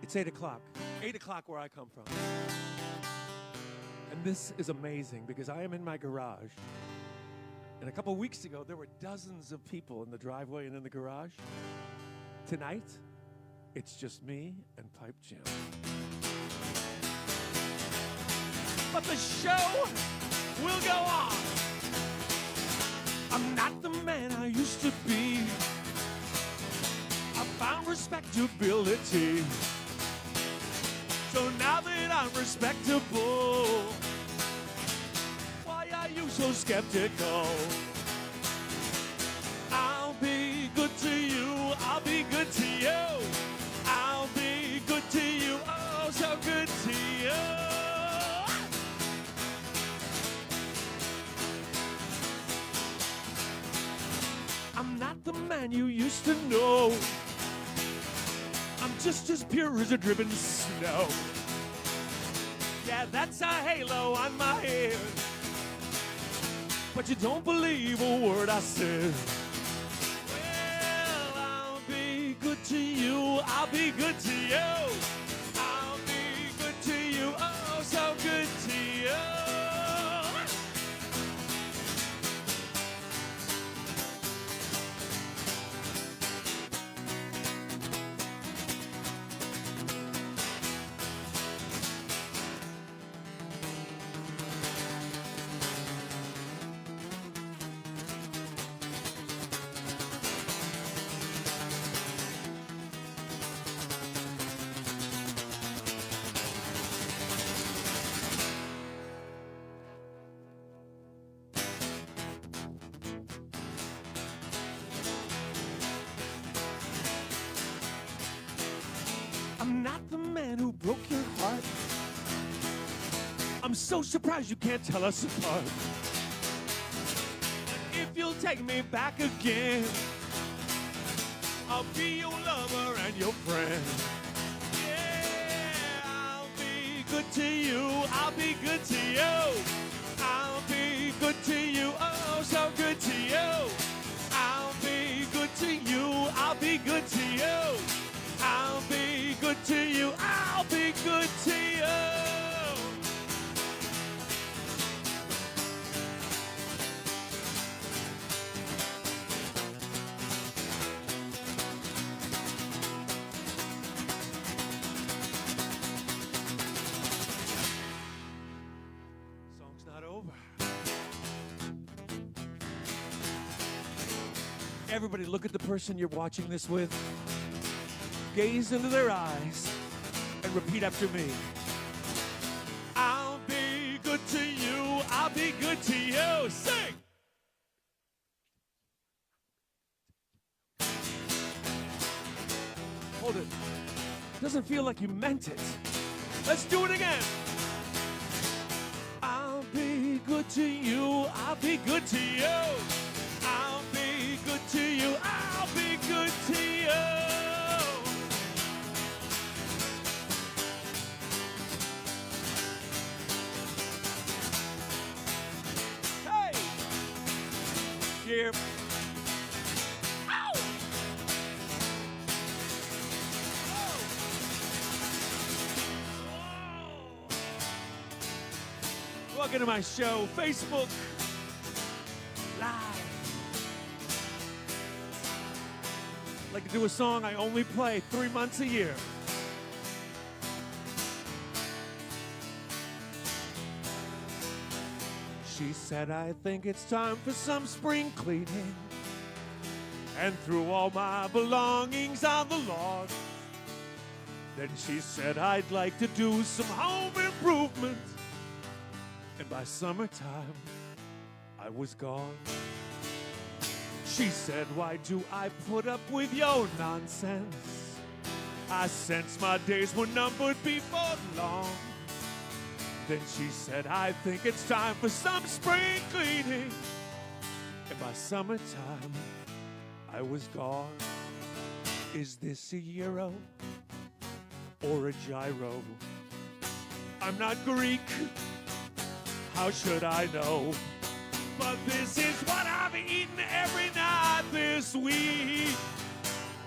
It's 8 o'clock. 8 o'clock where I come from. And this is amazing because I am in my garage. And a couple weeks ago, there were dozens of people in the driveway and in the garage. Tonight, it's just me and Pipe Jim. But the show will go on. I'm not the man I used to be. I found respectability. So now that I'm respectable, why are you so skeptical? I'll be good to you, I'll be good to you. I'll be good to you, oh so good to you. I'm not the man you used to know. I'm just as pure as a driven snow. Yeah, that's a halo on my head. But you don't believe a word I said. Well, I'll be good to you, I'll be good to you. I'll be good to you, oh so good to you. I'm not the man who broke your heart. I'm so surprised you can't tell us apart. And if you'll take me back again, I'll be your lover and your friend. Yeah, I'll be good to you, I'll be good to you. I'll be good to you, oh so good to you. I'll be good to you, I'll be good to you. I'll be good to you, I'll be good to you. Song's not over. Everybody look at the person you're watching this with. Gaze into their eyes and repeat after me. I'll be good to you, I'll be good to you. Sing! Hold it. Doesn't feel like you meant it. Let's do it again. I'll be good to you, I'll be good to you. I'll be good to you, I'll be good to you. Here. Ow! Oh. Welcome to my show, Facebook Live. I'd like to do a song I only play 3 months a year. She said, I think it's time for some spring cleaning, and threw all my belongings on the lawn. Then she said, I'd like to do some home improvement, and by summertime, I was gone. She said, why do I put up with your nonsense? I sensed my days were numbered before long. Then she said, I think it's time for some spring cleaning. And by summertime, I was gone. Is this a euro or a gyro? I'm not Greek, how should I know? But this is what I've eaten every night this week.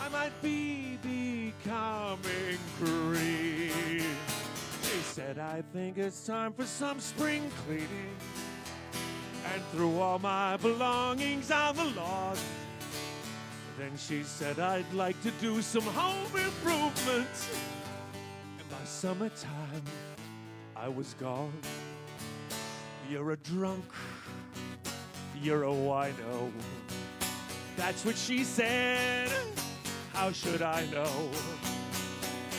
I might be becoming green. She said, I think it's time for some spring cleaning, and threw all my belongings on the lawn. Then she said, I'd like to do some home improvements. And by summertime, I was gone. You're a drunk, you're a wino. That's what she said. How should I know?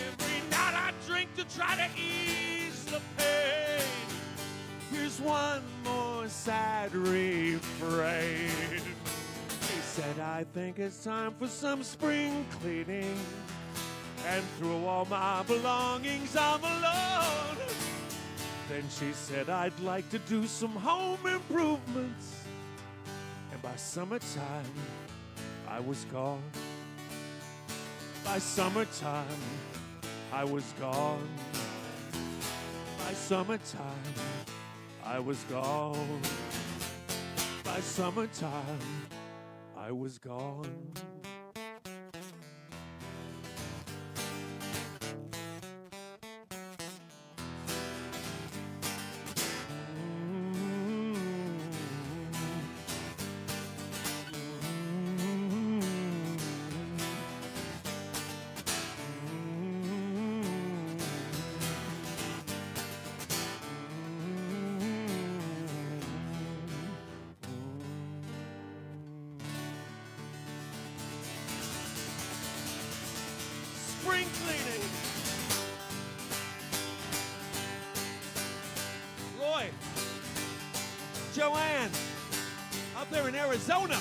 Every night I drink to try to ease the pain. Here's one more sad refrain. She said, I think it's time for some spring cleaning, and threw all my belongings on the lawn. Then she said, I'd like to do some home improvements. And by summertime, I was gone. By summertime, I was gone. By summertime, I was gone. By summertime, I was gone. Spring cleaning. Roy, Joanne, up there in Arizona.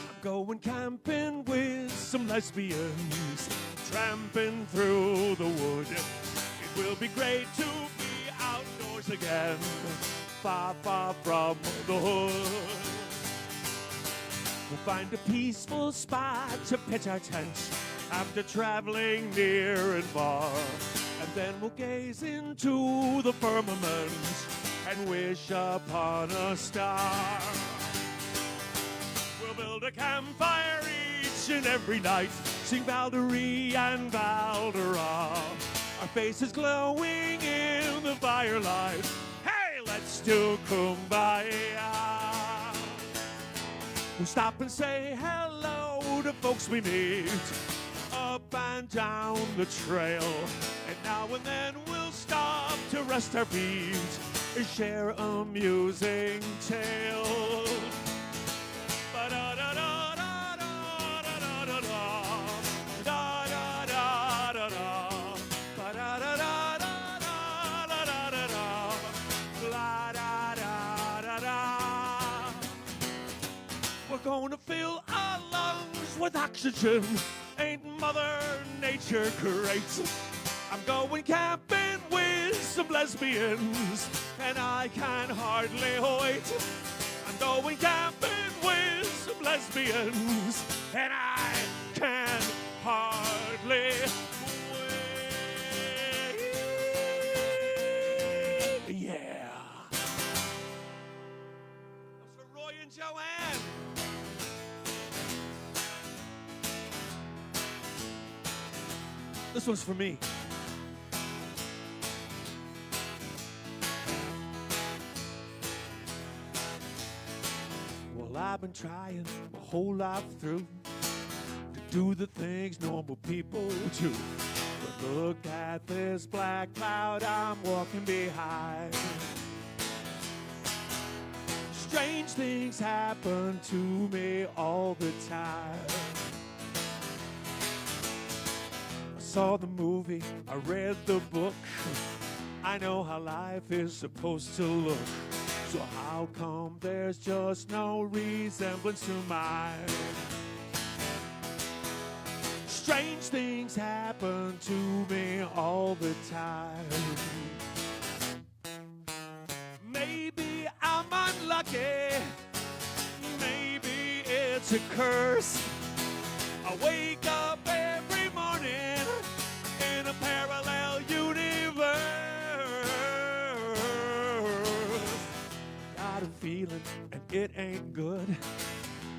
I'm going camping with some lesbians, tramping through the wood. It will be great to be outdoors again, far, far from the hood. We'll find a peaceful spot to pitch our tent after traveling near and far. And then we'll gaze into the firmament and wish upon a star. We'll build a campfire each and every night, sing Valderie and Valdera. Our faces glowing in the firelight. Hey, let's do Kumbaya. We'll stop and say hello to folks we meet up and down the trail. And now and then we'll stop to rest our feet and share amusing tales. We're gonna fill our lungs with oxygen. Ain't Mother Nature great? I'm going camping with some lesbians, and I can hardly wait. I'm going camping with some lesbians, and I can hardly wait. Yeah. That's for Roy and Joanne. This one's for me. Well, I've been trying my whole life through to do the things normal people do. But look at this black cloud I'm walking behind. Strange things happen to me all the time. Saw the movie, I read the book. I know how life is supposed to look. So how come there's just no resemblance to mine? Strange things happen to me all the time. Maybe I'm unlucky. Maybe it's a curse. I wake up every morning in a parallel universe. Got a feeling and it ain't good.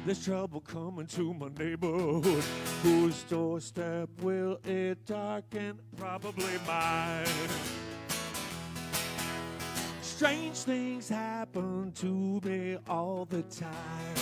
There's trouble coming to my neighborhood. Whose doorstep will it darken? Probably mine. Strange things happen to me all the time.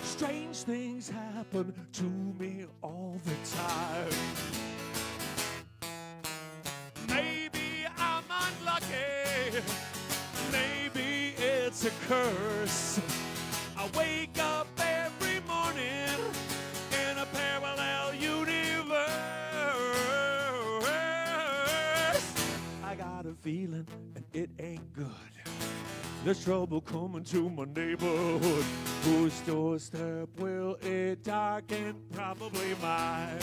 Strange things happen to me all the time. Maybe I'm unlucky. Maybe it's a curse. I wake up every morning in a parallel universe. I got a feeling and it ain't good. There's trouble coming to my neighborhood. Whose doorstep will it darken? Probably mine.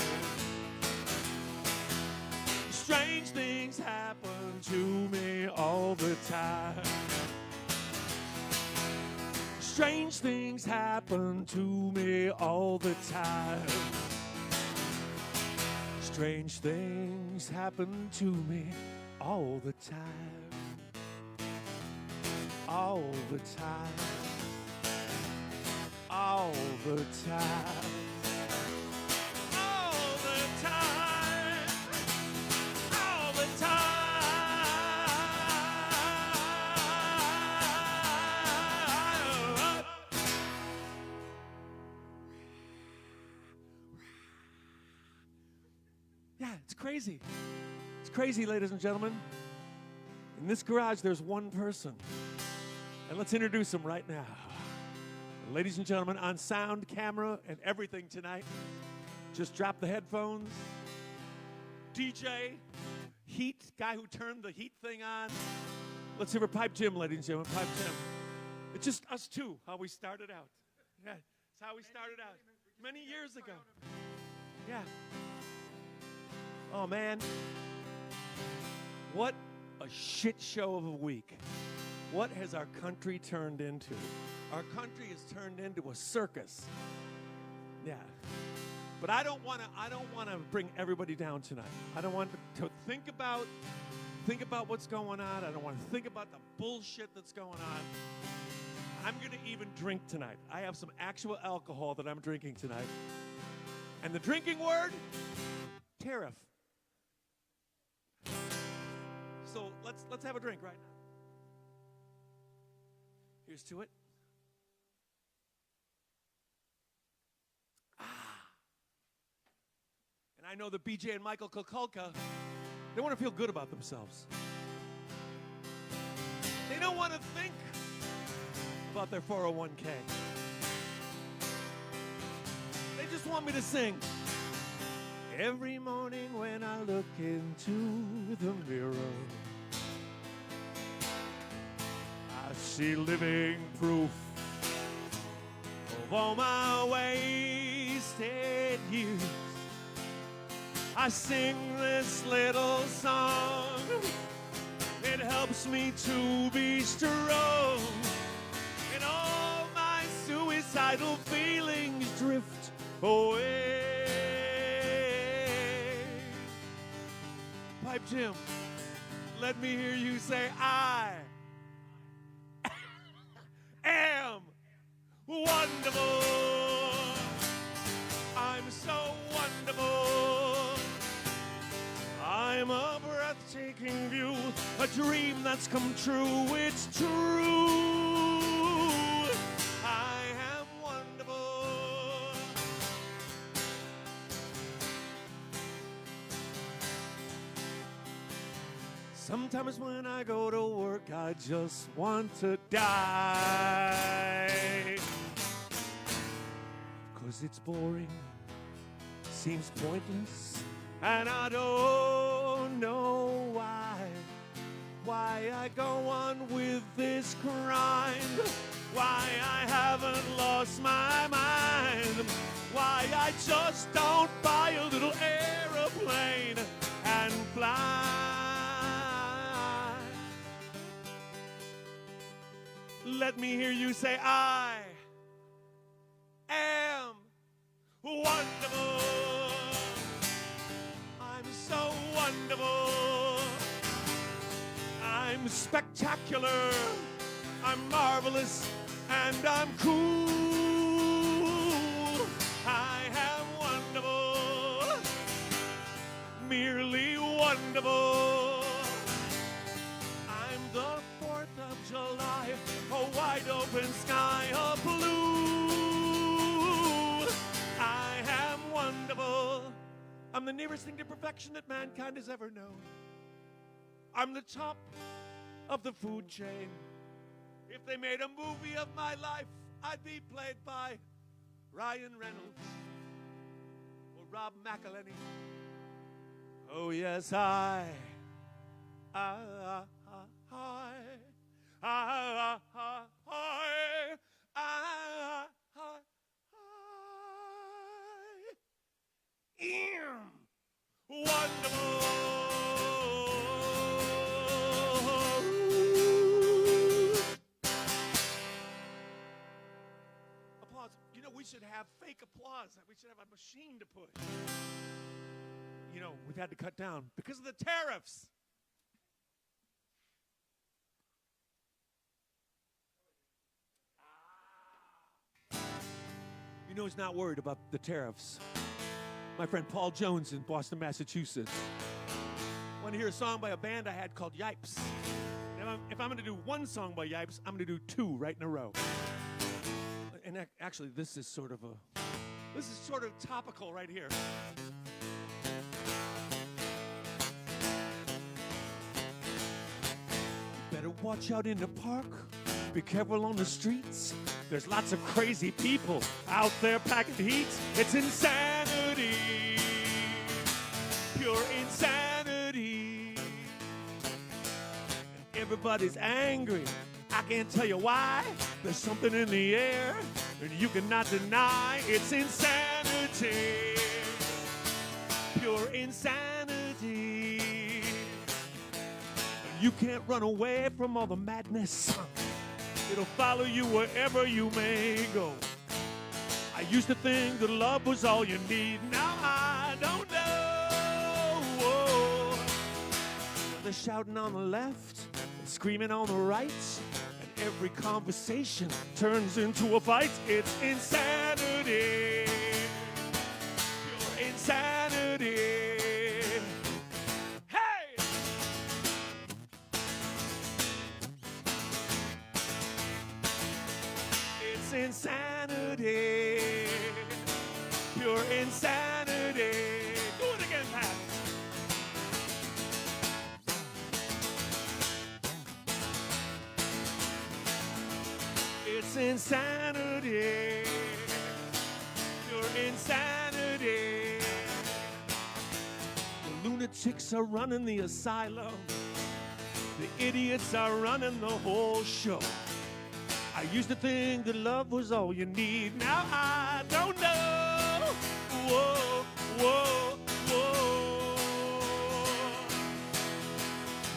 Strange things happen to me all the time. Strange things happen to me all the time. Strange things happen to me all the time. All the time. All the time. All the time. All the time. Yeah, it's crazy. It's crazy, ladies and gentlemen. In this garage, there's one person. And let's introduce him right now. Ladies and gentlemen, on sound, camera, and everything tonight, just drop the headphones. DJ, Heat, guy who turned the heat thing on. Let's hear for Pipe Jim, ladies and gentlemen. Pipe Jim. It's just us two, how we started out. Yeah, it's how we started out. Many years ago. Yeah. Oh, man. What a shit show of a week. What has our country turned into? Our country has turned into a circus. Yeah. But I don't want to bring everybody down tonight. I don't want to think about what's going on. I don't want to think about the bullshit that's going on. I'm going to even drink tonight. I have some actual alcohol that I'm drinking tonight. And the drinking word, tariff. So let's have a drink right now. Here's to it. And I know that BJ and Michael Kukulka, they want to feel good about themselves. They don't want to think about their 401k. They just want me to sing. Every morning when I look into the mirror, I see living proof of all my wasted years. I sing this little song. It helps me to be strong. And all my suicidal feelings drift away. Pipe Jim, let me hear you say, I am wonderful. I'm so wonderful. I'm a breathtaking view, a dream that's come true. It's true. I am wonderful. Sometimes when I go to work, I just want to die. 'Cause it's boring, seems pointless, and I don't know why I go on with this grind, why I haven't lost my mind, why I just don't buy a little aeroplane and fly. Let me hear you say, I wonderful. I'm so wonderful. I'm spectacular. I'm marvelous. And I'm cool. I am wonderful. Merely wonderful. I'm the 4th of July, a wide open sky of blue. I am wonderful. I'm the nearest thing to perfection that mankind has ever known. I'm the top of the food chain. If they made a movie of my life, I'd be played by Ryan Reynolds or Rob McElhenney. Oh yes, I am wonderful. We should have fake applause. We should have a machine to push. You know, we've had to cut down because of the tariffs. You know, he's not worried about the tariffs. My friend Paul Jones in Boston, Massachusetts. Want to hear a song by a band I had called Yipes? If I'm going to do one song by Yipes, I'm going to do 2 right in a row. And actually, this is sort of topical right here. Better watch out in the park. Be careful on the streets. There's lots of crazy people out there packing heat. It's insanity. Pure insanity. And everybody's angry. I can't tell you why. There's something in the air, and you cannot deny it's insanity. Pure insanity. You can't run away from all the madness. It'll follow you wherever you may go. I used to think that love was all you need. Now I don't know. Whoa. They're shouting on the left and screaming on the right. Every conversation turns into a fight. It's insanity. Pure insanity. Hey! It's insanity. Pure insanity. Do it again, Pat. It's insanity, pure insanity. The lunatics are running the asylum. The idiots are running the whole show. I used to think that love was all you need. Now I don't know. Whoa, whoa, whoa.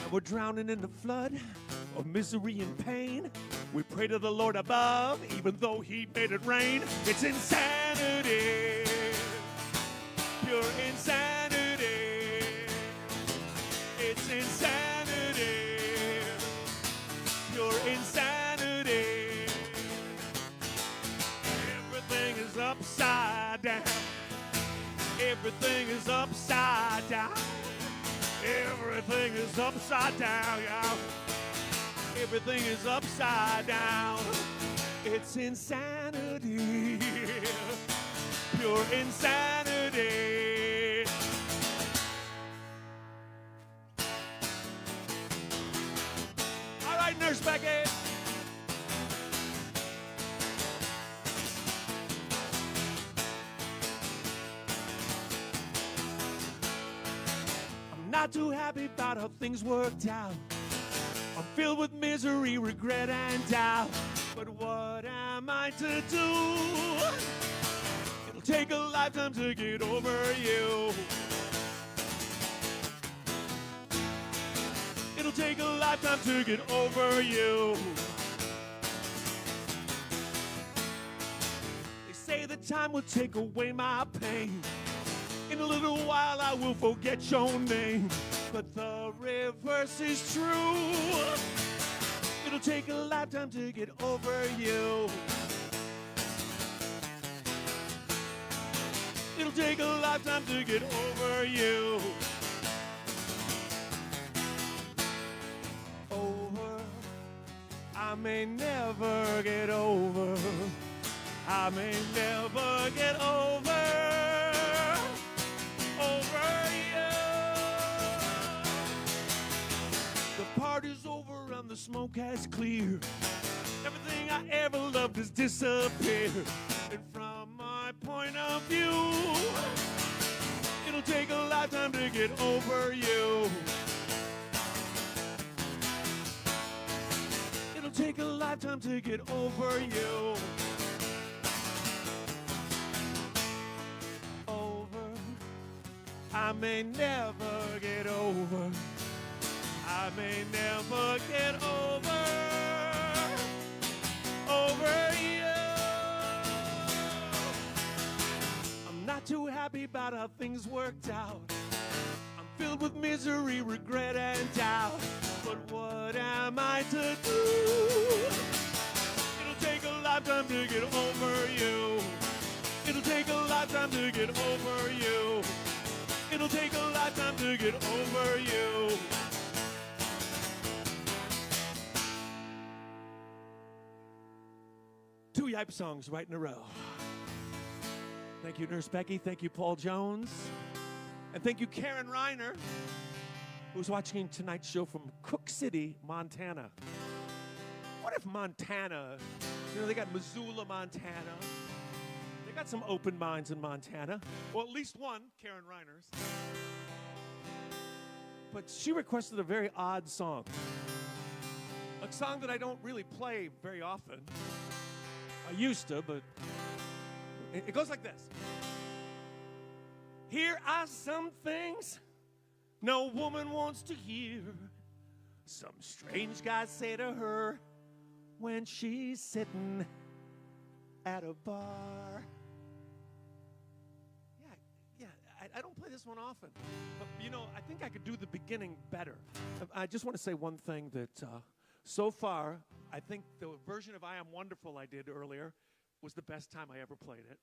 Now we're drowning in the flood of misery and pain. We pray to the Lord above, even though He made it rain. It's insanity, pure insanity. It's insanity, pure insanity. Everything is upside down. Everything is upside down. Everything is upside down, y'all. Everything is upside down. It's insanity. Pure insanity. All right, Nurse Becky. I'm not too happy about how things worked out. I'm filled with misery, regret, and doubt. But what am I to do? It'll take a lifetime to get over you. It'll take a lifetime to get over you. They say say that time will take away my pain. In a little while I will forget your name. But the reverse is true. It'll take a lifetime to get over you. It'll take a lifetime to get over you. Over, I may never get over. I may never get over you. The party's over and the smoke has cleared. Everything I ever loved has disappeared. And from my point of view, it'll take a lifetime to get over you. It'll take a lifetime to get over you. Over, I may never get over. I may never get over you. I'm not too happy about how things worked out. I'm filled with misery, regret, and doubt. But what am I to do? It'll take a lifetime to get over you. It'll take a lifetime to get over you. It'll take a lifetime to get over you. Two Yipe songs right in a row. Thank you, Nurse Becky. Thank you, Paul Jones. And thank you, Karen Reiner, who's watching tonight's show from Cook City, Montana. What if Montana, they got Missoula, Montana. They got some open minds in Montana. Well, at least one, Karen Reiner's. But she requested a very odd song. A song that I don't really play very often. I used to, but it goes like this. Here are some things no woman wants to hear. Some strange guy say to her when she's sitting at a bar. Yeah, I don't play this one often. But, I think I could do the beginning better. I just want to say one thing that so far, I think the version of I Am Wonderful I did earlier was the best time I ever played it.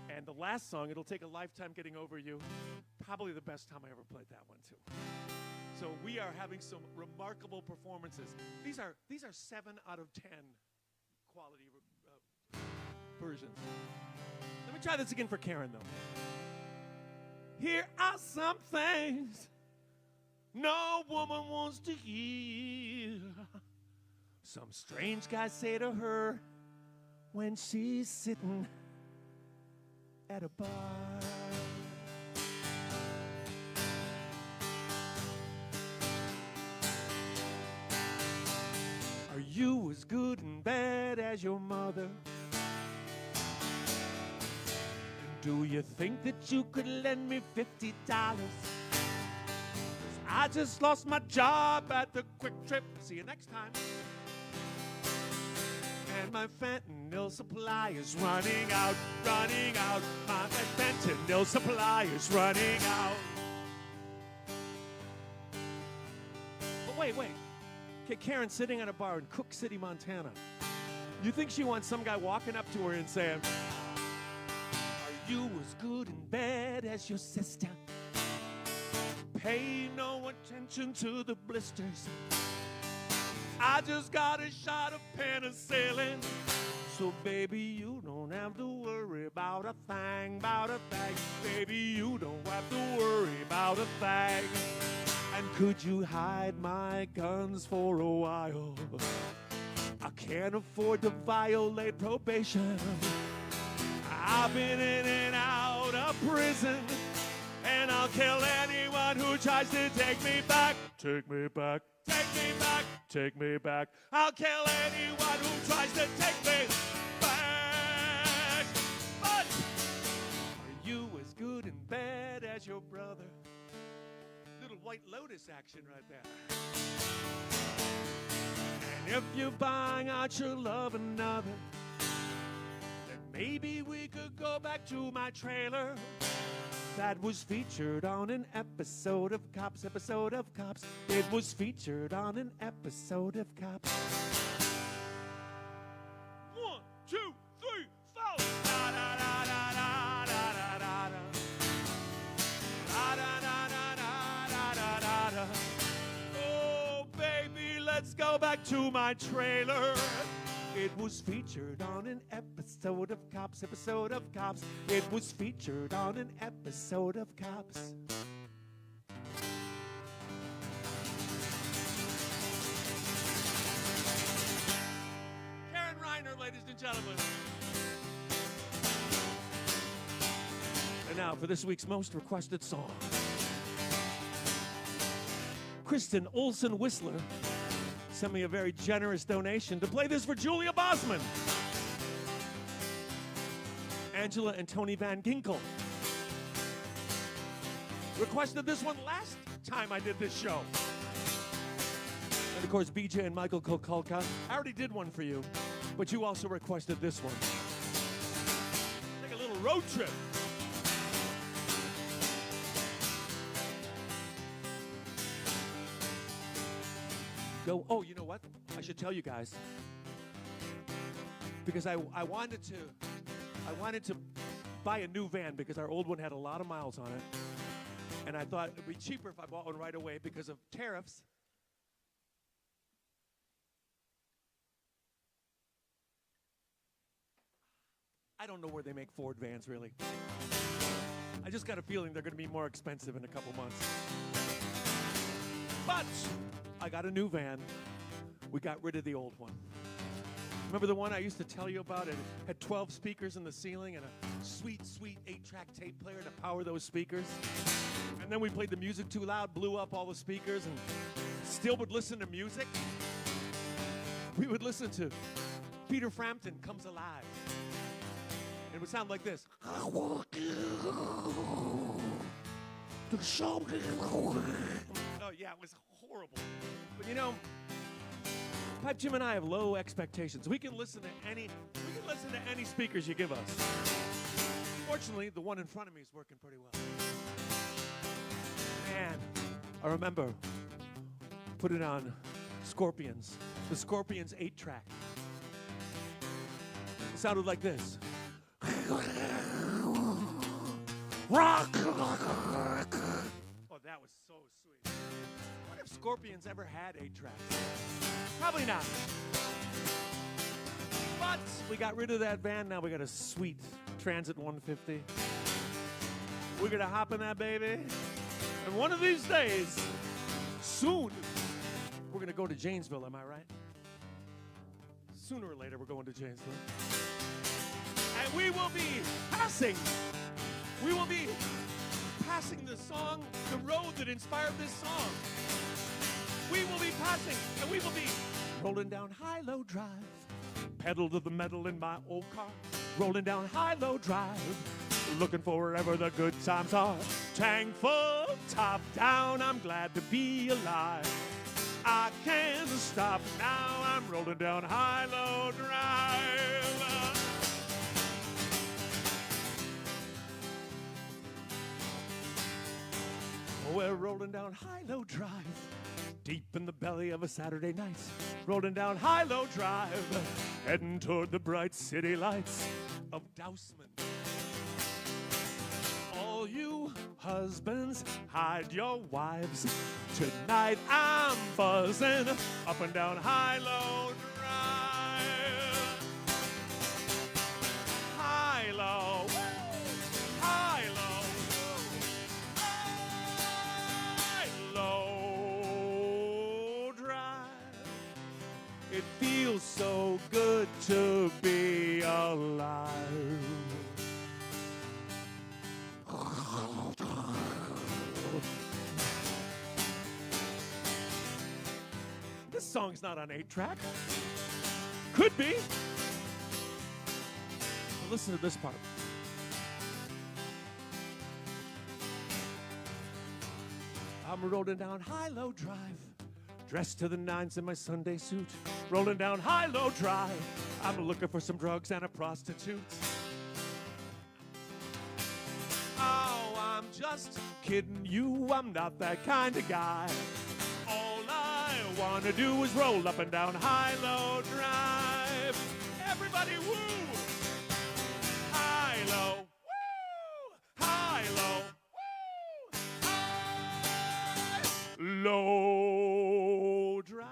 And the last song, It'll Take a Lifetime Getting Over You, probably the best time I ever played that one too. So we are having some remarkable performances. These are 7 out of 10 quality versions. Let me try this again for Karen though. Here are some things no woman wants to hear. Some strange guy say to her when she's sitting at a bar. Are you as good and bad as your mother? And do you think that you could lend me $50? I just lost my job at the Quick Trip. See you next time. And my fentanyl supply is running out. My fentanyl supply is running out. But wait. Okay, Karen's sitting at a bar in Cook City, Montana. You think she wants some guy walking up to her and saying, are you as good and bad as your sister? Pay no attention to the blisters. I just got a shot of penicillin. So baby, you don't have to worry about a thing, Baby, you don't have to worry about a thing. And could you hide my guns for a while? I can't afford to violate probation. I've been in and out of prison, and I'll kill anyone who tries to take me back. Take me back. Take me back. Take me back. I'll kill anyone who tries to take me back. But are you as good and bad as your brother? Little White Lotus action right there. And if you're buying out your love another, then Maybe we could go back to my trailer that was featured on an episode of Cops, It was featured on an episode of Cops. 1, 2, 3, 4. Da da da da da da da da. Da da da da da da da. Oh, baby, let's go back to my trailer. It was featured on an episode of Cops, It was featured on an episode of Cops. Karen Reiner, ladies and gentlemen. And now for this week's most requested song. Kristen Olsen Whistler sent me a very generous donation to play this for Julia Bosman. Angela and Tony Van Ginkel requested this one last time I did this show. And of course, BJ and Michael Kokolka, I already did one for you, but you also requested this one. Take a little road trip. Go, oh, you know what? I should tell you guys. Because I wanted to buy a new van because our old one had a lot of miles on it. And I thought it'd be cheaper if I bought one right away because of tariffs. I don't know where they make Ford vans, really. I just got a feeling they're going to be more expensive in a couple months. But I got a new van. We got rid of the old one. Remember the one I used to tell you about? It had 12 speakers in the ceiling and a sweet, sweet 8-track tape player to power those speakers. And then we played the music too loud, blew up all the speakers, and still would listen to music. We would listen to Peter Frampton Comes Alive. And it would sound like this. I walk the show. Oh, yeah, it was horrible. But you know, Pipe Jim and I have low expectations. We can listen to any speakers you give us. Fortunately, the one in front of me is working pretty well. And I remember putting on Scorpions, the Scorpions 8-track. It sounded like this. Rock! Oh, that was so sweet. What if Scorpions ever had 8 tracks? Probably not. But we got rid of that van. Now we got a sweet Transit 150. We're going to hop in that baby. And one of these days, soon, we're going to go to Janesville. Am I right? Sooner or later, we're going to Janesville. And we will be passing the song, the road that inspired this song. We will be passing, and we will be rolling down High-Low Drive. Pedal to the metal in my old car. Rolling down High-Low Drive. Looking for wherever the good times are. Tank full, top down, I'm glad to be alive. I can't stop now, I'm rolling down High-Low Drive. We're rolling down High-Low Drive, deep in the belly of a Saturday night. Rolling down High-Low Drive, heading toward the bright city lights of Dousman. All you husbands, hide your wives. Tonight I'm buzzing up and down High-Low Drive. High-Low, High-Low. It feels so good to be alive. This song's not on 8-track. Could be. But listen to this part. I'm rolling down High-Low Drive. Dressed to the nines in my Sunday suit, rolling down High-Low Drive. I'm looking for some drugs and a prostitute. I'm just kidding you, I'm not that kind of guy. All I want to do is roll up and down High-Low Drive. Everybody woo! High-Low, woo! High-Low, woo! High-Low Drive.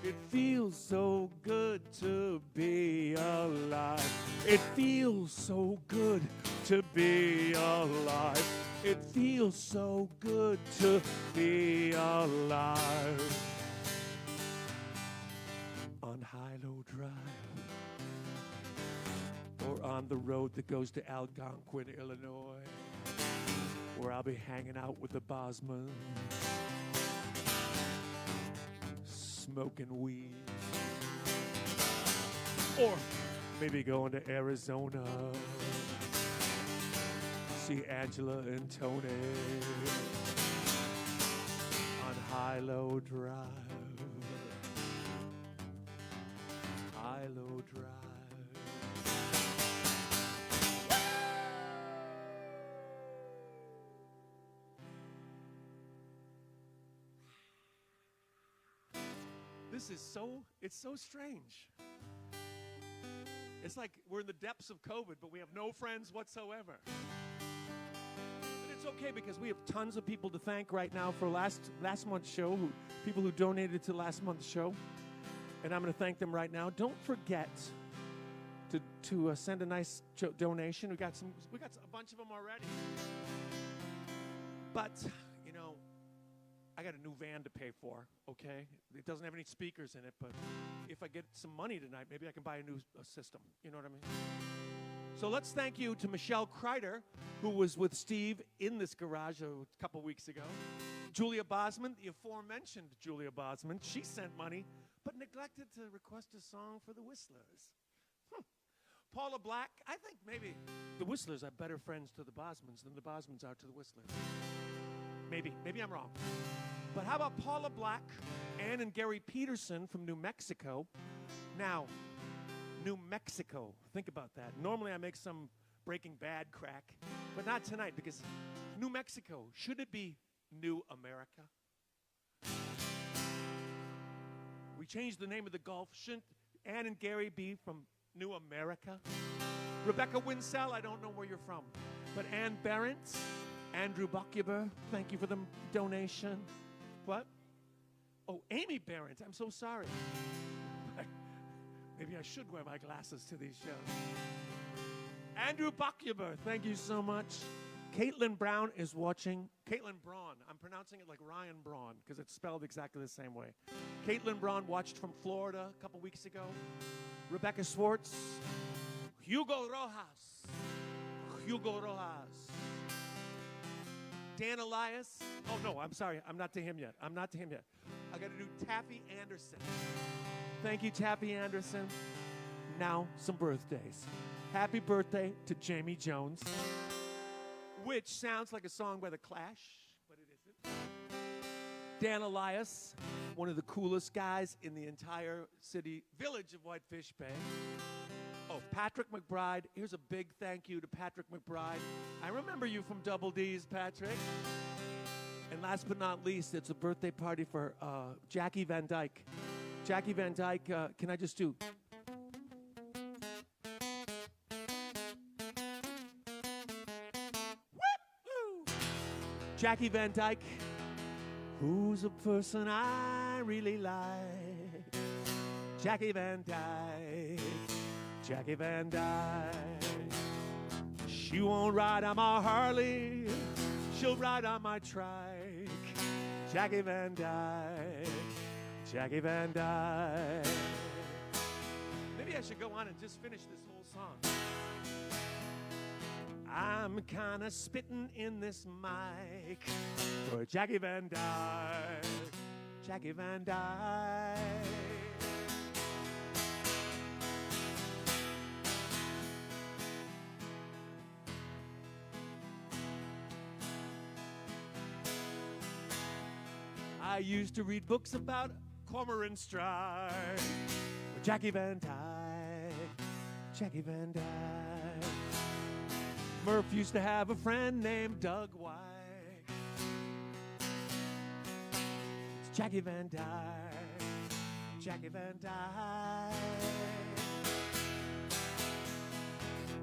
It feels so good to be alive. It feels so good to be alive. It feels so good to be alive. On High-Low Drive, or on the road that goes to Algonquin, Illinois, where I'll be hanging out with the Bosmans, smoking weed, or maybe going to Arizona, see Angela and Tony on High-Low Drive. High-Low Drive. This is it's so strange. It's like we're in the depths of COVID, but we have no friends whatsoever. But it's okay because we have tons of people to thank right now for last month's show, people who donated to last month's show. And I'm going to thank them right now. Don't forget to send a nice donation. We got a bunch of them already. But, you know, I got a new van to pay for, okay? It doesn't have any speakers in it, but if I get some money tonight, maybe I can buy a new system. You know what I mean? So let's thank you to Michelle Kreider, who was with Steve in this garage a couple weeks ago. Julia Bosman, the aforementioned Julia Bosman, she sent money, but neglected to request a song for the Whistlers. Paula Black, I think maybe the Whistlers are better friends to the Bosmans than the Bosmans are to the Whistlers. Maybe I'm wrong. But how about Paula Black, Ann and Gary Peterson from New Mexico? Now, New Mexico, think about that. Normally I make some Breaking Bad crack, but not tonight because New Mexico, should it be New America? We changed the name of the Gulf. Shouldn't Ann and Gary be from New America? Rebecca Winsell, I don't know where you're from, but Ann Berendt, Andrew Buckhuber, thank you for the donation. What? Oh, Amy Berendt, I'm so sorry. Maybe I should wear my glasses to these shows. Andrew Buckhuber, thank you so much. Caitlin Brown is watching. Caitlin Braun, I'm pronouncing it like Ryan Braun because it's spelled exactly the same way. Caitlin Braun watched from Florida a couple weeks ago. Rebecca Schwartz, Hugo Rojas, Dan Elias. Oh, no, I'm sorry. I'm not to him yet. I got to do Taffy Anderson. Thank you, Taffy Anderson. Now, some birthdays. Happy birthday to Jamie Jones, which sounds like a song by The Clash, but it isn't. Dan Elias, one of the coolest guys in the entire village of Whitefish Bay. Oh, Patrick McBride. Here's a big thank you to Patrick McBride. I remember you from Double D's, Patrick. And last but not least, it's a birthday party for Jackie Van Dyke. Jackie Van Dyke, can I just do? Woo! Jackie Van Dyke, who's a person I really like. Jackie Van Dyke. Jackie Van Dyke. She won't ride on my Harley, she'll ride on my trike. Jackie Van Dyke, Jackie Van Dyke. Maybe I should go on and just finish this whole song. I'm kinda spitting in this mic for Jackie Van Dyke, Jackie Van Dyke. I used to read books about cormorant strike. Jackie Van Dyke, Jackie Van Dyke. Murph used to have a friend named Doug White. It's Jackie Van Dyke, Jackie Van Dyke.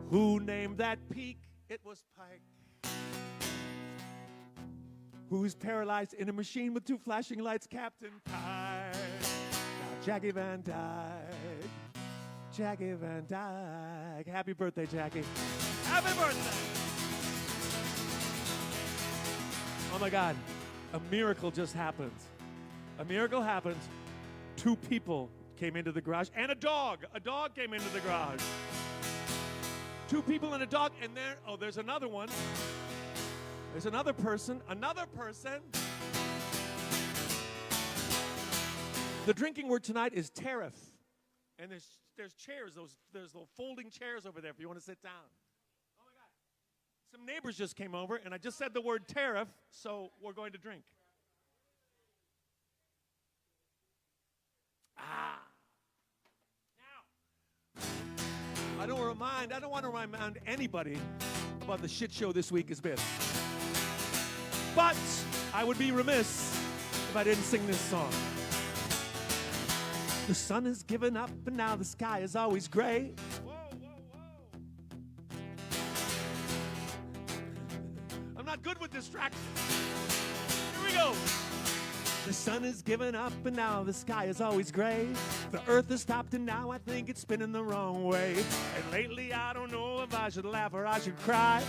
Who named that peak? It was Pike. Who's paralyzed in a machine with two flashing lights? Captain Pike. Now Jackie Van Dyke, Jackie Van Dyke. Happy birthday, Jackie. Happy birthday. Oh my God, a miracle just happened. A miracle happened. 2 people came into the garage and a dog. A dog came into the garage. 2 people and a dog, and there's another one. There's another person. The drinking word tonight is tariff. And there's chairs, there's little folding chairs over there if you want to sit down. Oh my God. Some neighbors just came over, and I just said the word tariff, so we're going to drink. Now, I don't want to remind anybody about the shit show this week has been. But I would be remiss if I didn't sing this song. The sun has given up and now the sky is always gray. Whoa, whoa, whoa. I'm not good with distractions. Here we go. The sun has given up and now the sky is always gray. The earth has stopped and now I think it's spinning the wrong way. And lately I don't know if I should laugh or I should cry.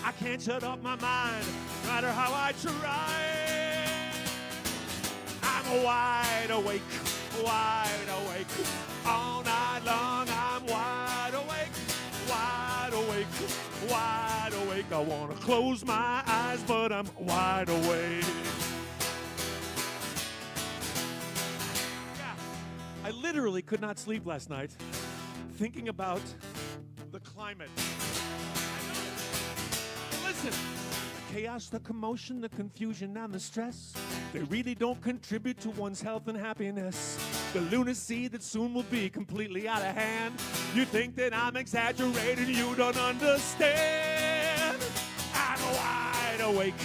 I can't shut up my mind, no matter how I try. I'm wide awake, all night long. I'm wide awake, wide awake, wide awake. I want to close my eyes, but I'm wide awake. Yeah, I literally could not sleep last night thinking about the climate. Listen, the chaos, the commotion, the confusion, and the stress, they really don't contribute to one's health and happiness. The lunacy that soon will be completely out of hand. You think that I'm exaggerating, you don't understand. I'm wide awake,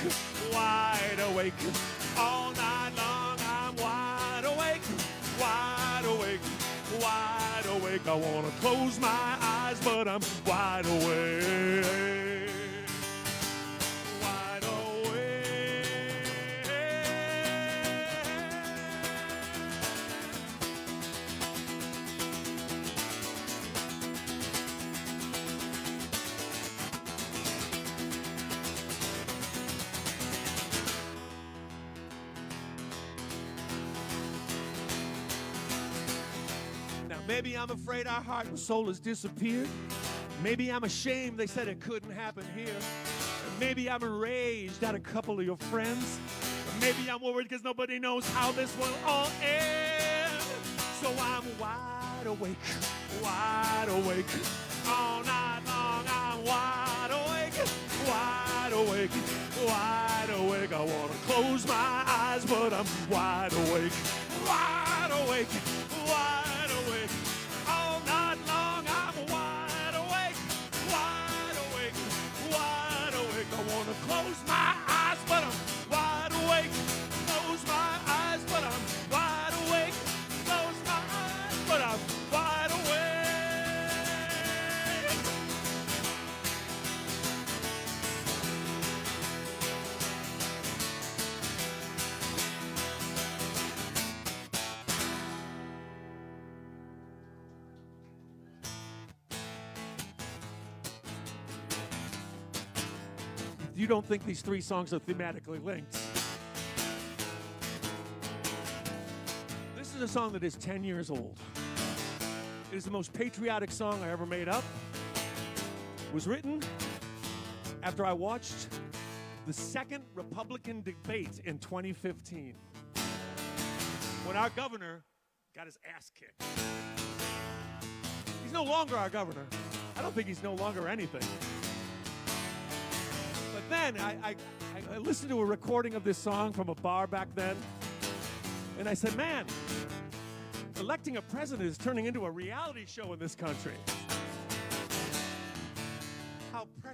all night long. I'm wide awake, wide awake, wide awake. I want to close my eyes, but I'm wide awake. Maybe I'm afraid our heart and soul has disappeared. Maybe I'm ashamed they said it couldn't happen here. Maybe I'm enraged at a couple of your friends. Maybe I'm worried because nobody knows how this will all end. So I'm wide awake, all night long. I'm wide awake, wide awake, wide awake. I want to close my eyes, but I'm wide awake, wide awake, wide awake. All night long, I'm wide awake, wide awake, wide awake. I want to close my eyes, but I'm wide awake. Close my eyes, but I'm wide awake. Close my eyes, but I'm wide awake. You don't think these 3 songs are thematically linked. This is a song that is 10 years old. It is the most patriotic song I ever made up. It was written after I watched the second Republican debate in 2015, when our governor got his ass kicked. He's no longer our governor. I don't think he's no longer anything. But then I listened to a recording of this song from a bar back then, and I said, man, electing a president is turning into a reality show in this country.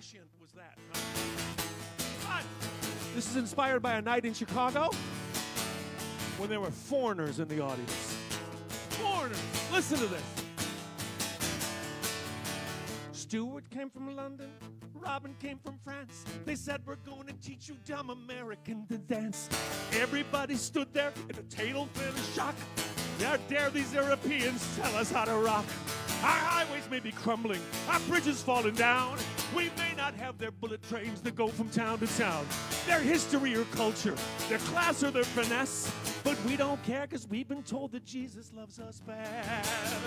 prescient was that? Huh? This is inspired by a night in Chicago when there were foreigners in the audience. Foreigners. Listen to this. Stuart came from London. Robin came from France. They said, we're going to teach you dumb American to dance. Everybody stood there in a tail-fin shock. How dare these Europeans tell us how to rock? Our highways may be crumbling, our bridges falling down. We may not have their bullet trains that go from town to town. Their history or culture, their class or their finesse. But we don't care, because we've been told that Jesus loves us best. And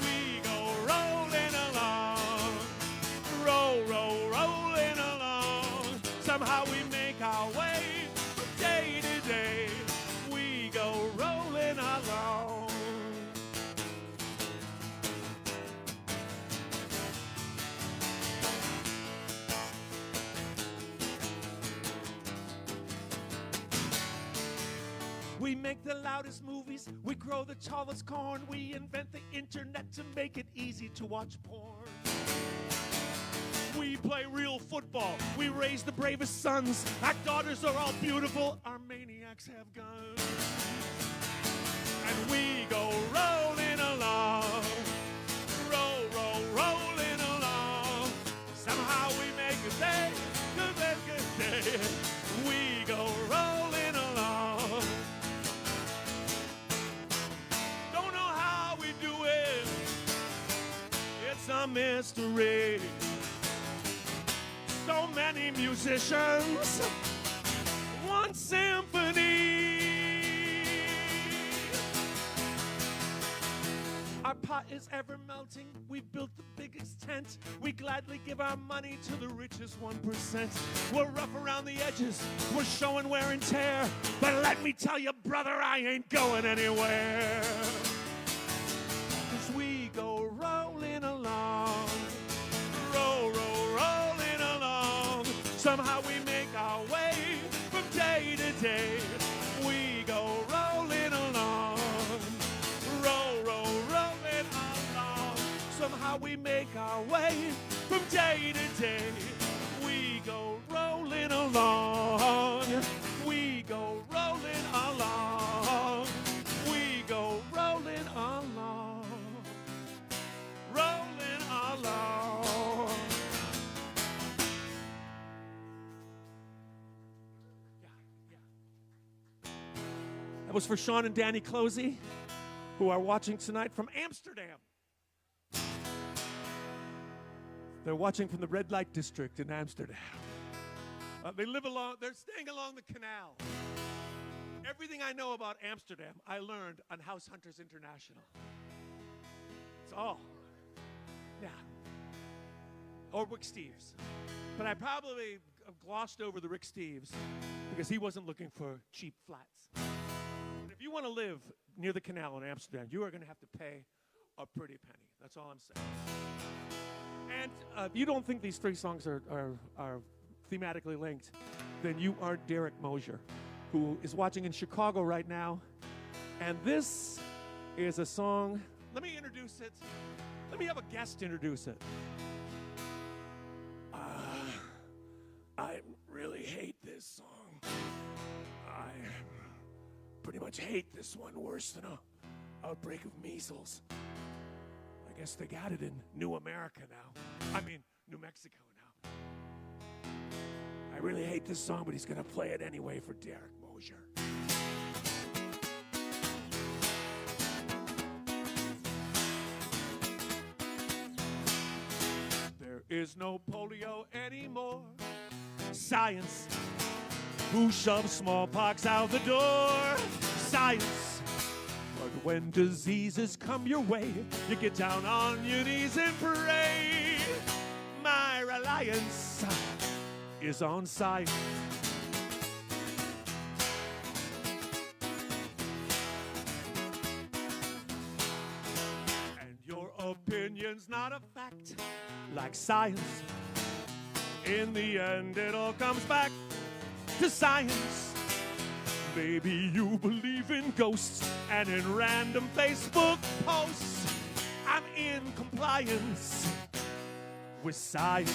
we go rolling along, rolling along. Somehow we make our way from day to day. We go rolling along. We make the loudest movies, we grow the tallest corn, we invent the internet to make it easy to watch porn. We play real football, we raise the bravest sons, our daughters are all beautiful, our maniacs have guns. And we go rolling along, rolling along. Somehow we make a day, good day. We go rolling along. Don't know how we do it, it's a mystery. So many musicians, one symphony. Our pot is ever melting, we've built the biggest tent. We gladly give our money to the richest 1%. We're rough around the edges, we're showing wear and tear. But let me tell you, brother, I ain't going anywhere. 'Cause we go rolling along, rolling along. Somehow we make our way from day to day. We go rolling along, rolling along. Somehow we make our way from day to day. We go rolling along. We go rolling along. We go rolling along. Rolling along. That was for Sean and Danny Closey, who are watching tonight from Amsterdam. They're watching from the red light district in Amsterdam. They're staying along the canal. Everything I know about Amsterdam, I learned on House Hunters International. It's all, yeah. Or Rick Steves. But I probably glossed over the Rick Steves because he wasn't looking for cheap flats. If you want to live near the canal in Amsterdam, you are going to have to pay a pretty penny. That's all I'm saying. And if you don't think these three songs are thematically linked, then you are Derek Mosier, who is watching in Chicago right now. And this is a song. Let me introduce it. Let me have a guest introduce it. I really hate this song. I pretty much hate this one worse than a outbreak of measles. I guess they got it in New America now. I mean, New Mexico now. I really hate this song, but he's going to play it anyway for Derek Mosier. There is no polio anymore. Science. Who shoves smallpox out the door? Science. But when diseases come your way, you get down on your knees and pray. My reliance is on science. And your opinion's not a fact, like science. In the end, it all comes back to science. Maybe you believe in ghosts and in random Facebook posts. I'm in compliance. with science.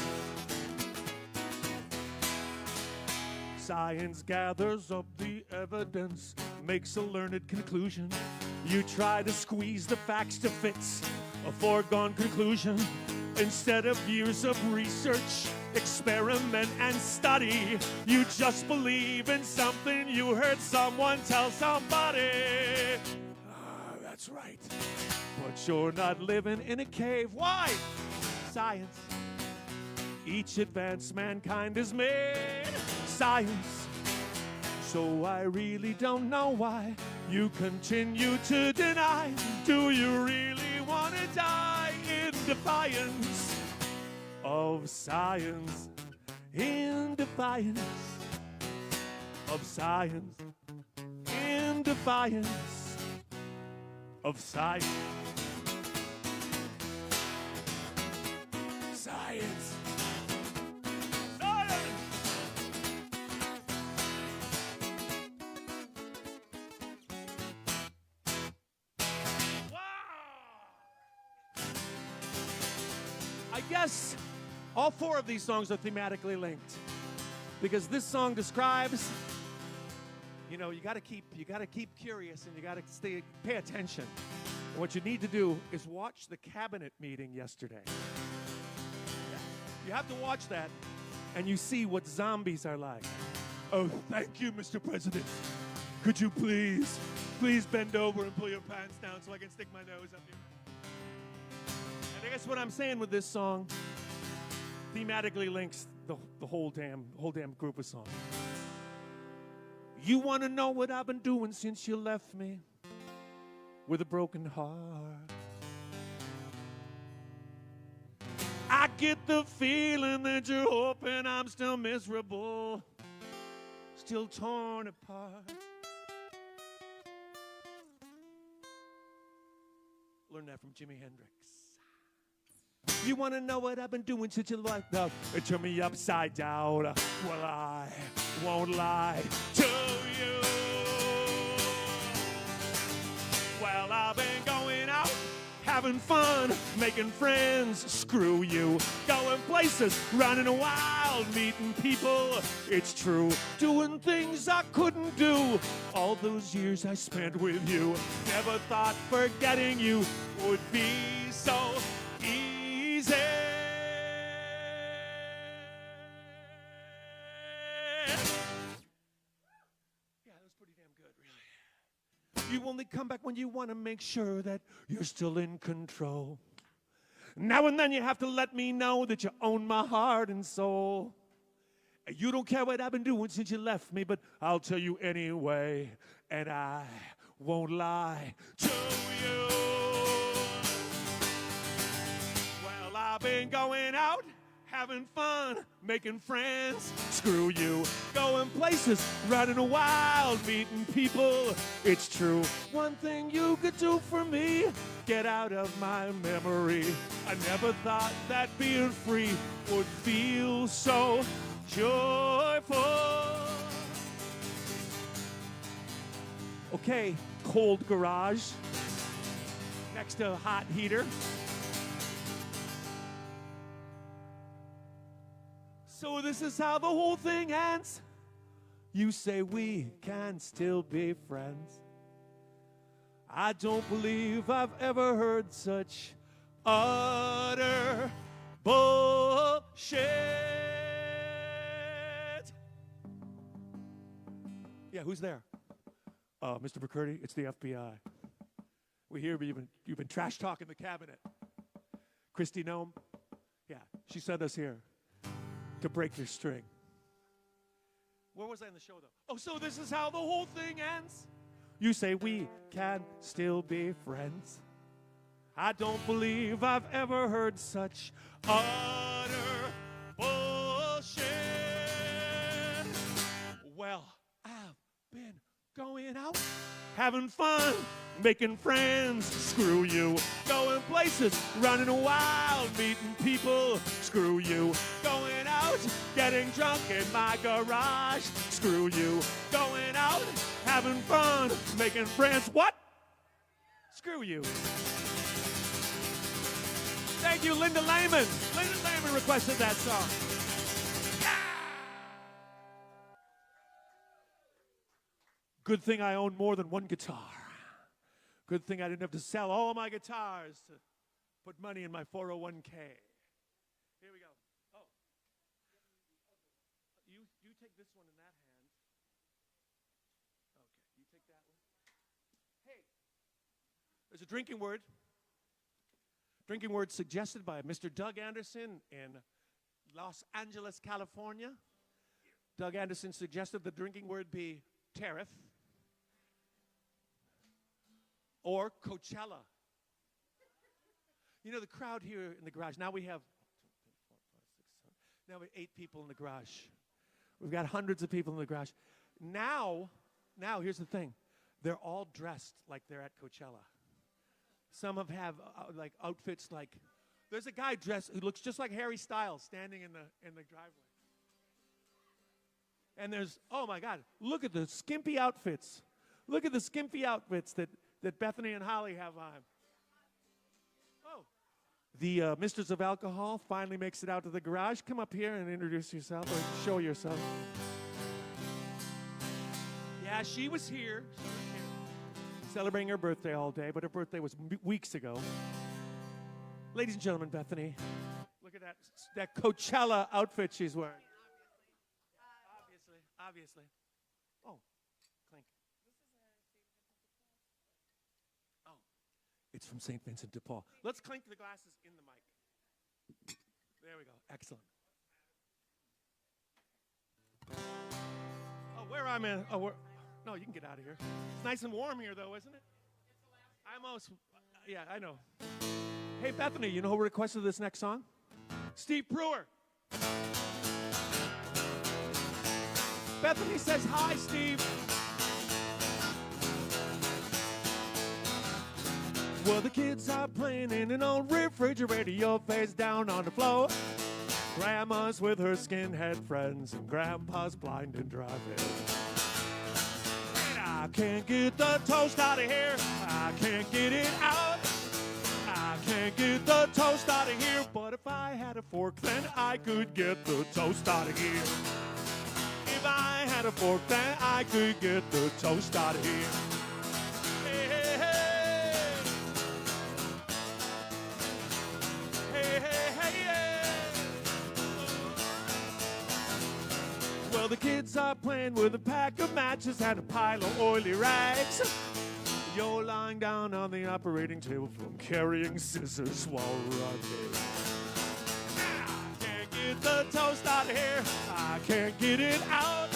Science gathers up the evidence, makes a learned conclusion. You try to squeeze the facts to fit a foregone conclusion. Instead of years of research, experiment, and study, you just believe in something you heard someone tell somebody. That's right. But you're not living in a cave. Why? Science. Each advance mankind has made. Science. So I really don't know why you continue to deny. Do you really want to die in defiance of science? In defiance of science. In defiance of science. Science. I guess all four of these songs are thematically linked because this song describes, you gotta keep curious and you gotta pay attention. And what you need to do is watch the cabinet meeting yesterday. You have to watch that and you see what zombies are like. Oh, thank you, Mr. President. Could you please bend over and pull your pants down so I can stick my nose up here? I guess what I'm saying with this song thematically links the whole damn group of songs. You want to know what I've been doing since you left me with a broken heart? I get the feeling that you're hoping I'm still miserable, still torn apart. Learned that from Jimi Hendrix. You want to know what I've been doing since you left up and turn me upside down? Well, I won't lie to you. Well, I've been going out, having fun, making friends. Screw you. Going places, running wild, meeting people. It's true. Doing things I couldn't do all those years I spent with you. Never thought forgetting you would be so easy. Yeah, that was pretty damn good, really. You only come back when you want to make sure that you're still in control. Now and then you have to let me know that you own my heart and soul. You don't care what I've been doing since you left me, but I'll tell you anyway, and I won't lie to you. I've been going out, having fun, making friends. Screw you. Going places, running wild, meeting people. It's true. One thing you could do for me, get out of my memory. I never thought that being free would feel so joyful. Okay, cold garage next to hot heater. So this is how the whole thing ends. You say we can still be friends. I don't believe I've ever heard such utter bullshit. Yeah, who's there? Mr. McCurdy, it's the FBI. We hear you've been trash talking the cabinet. Christy Nome? Yeah, she sent us here to break your string. Where was I in the show, though? Oh, so this is how the whole thing ends? You say we can still be friends. I don't believe I've ever heard such utter bullshit. Well, I've been going out, having fun, making friends. Screw you. Going places, running wild, meeting people. Screw you. Going out, getting drunk in my garage. Screw you. Going out, having fun, making friends. What? Screw you. Thank you, Linda Lehman. Linda Lehman requested that song. Good thing I own more than one guitar. Good thing I didn't have to sell all my guitars to put money in my 401k. Here we go. Oh. You take this one in that hand. Okay, you take that one. Hey, there's a drinking word. Drinking word suggested by Mr. Doug Anderson in Los Angeles, California. Doug Anderson suggested the drinking word be tariff or Coachella. You know, the crowd here in the garage, now we have 8 people in the garage. We've got hundreds of people in the garage. Now, here's the thing. They're all dressed like they're at Coachella. Some have like outfits like, there's a guy dressed who looks just like Harry Styles standing in the driveway. And there's, oh my God, look at the skimpy outfits. Look at the skimpy outfits that Bethany and Holly have on. Oh, the Misters of Alcohol finally makes it out to the garage. Come up here and introduce yourself or show yourself. Yeah, she was here. Celebrating her birthday all day, but her birthday was weeks ago. Ladies and gentlemen, Bethany, look at that Coachella outfit she's wearing. Obviously. Oh, clink. Oh, it's from St. Vincent de Paul. Let's clink the glasses in the mic. There we go. Excellent. Oh, where I'm in? Oh, no, you can get out of here. It's nice and warm here, though, isn't it? Yeah, I know. Hey, Bethany, you know who requested this next song? Steve Brewer. Bethany says hi, Steve. Well, the kids are playing in an old refrigerator, your face down on the floor. Grandma's with her skinhead friends, and Grandpa's blind and driving. I can't get the toast out of here. I can't get it out. I can't get the toast out of here. But if I had a fork, then I could get the toast out of here. If I had a fork, then I could get the toast out of here. Hey, hey, hey. Hey, hey, hey, yeah. Well, the kids are playing with a pack of matches and a pile of oily rags. You're lying down on the operating table from carrying scissors while running. I can't get the toast out of here. I can't get it out.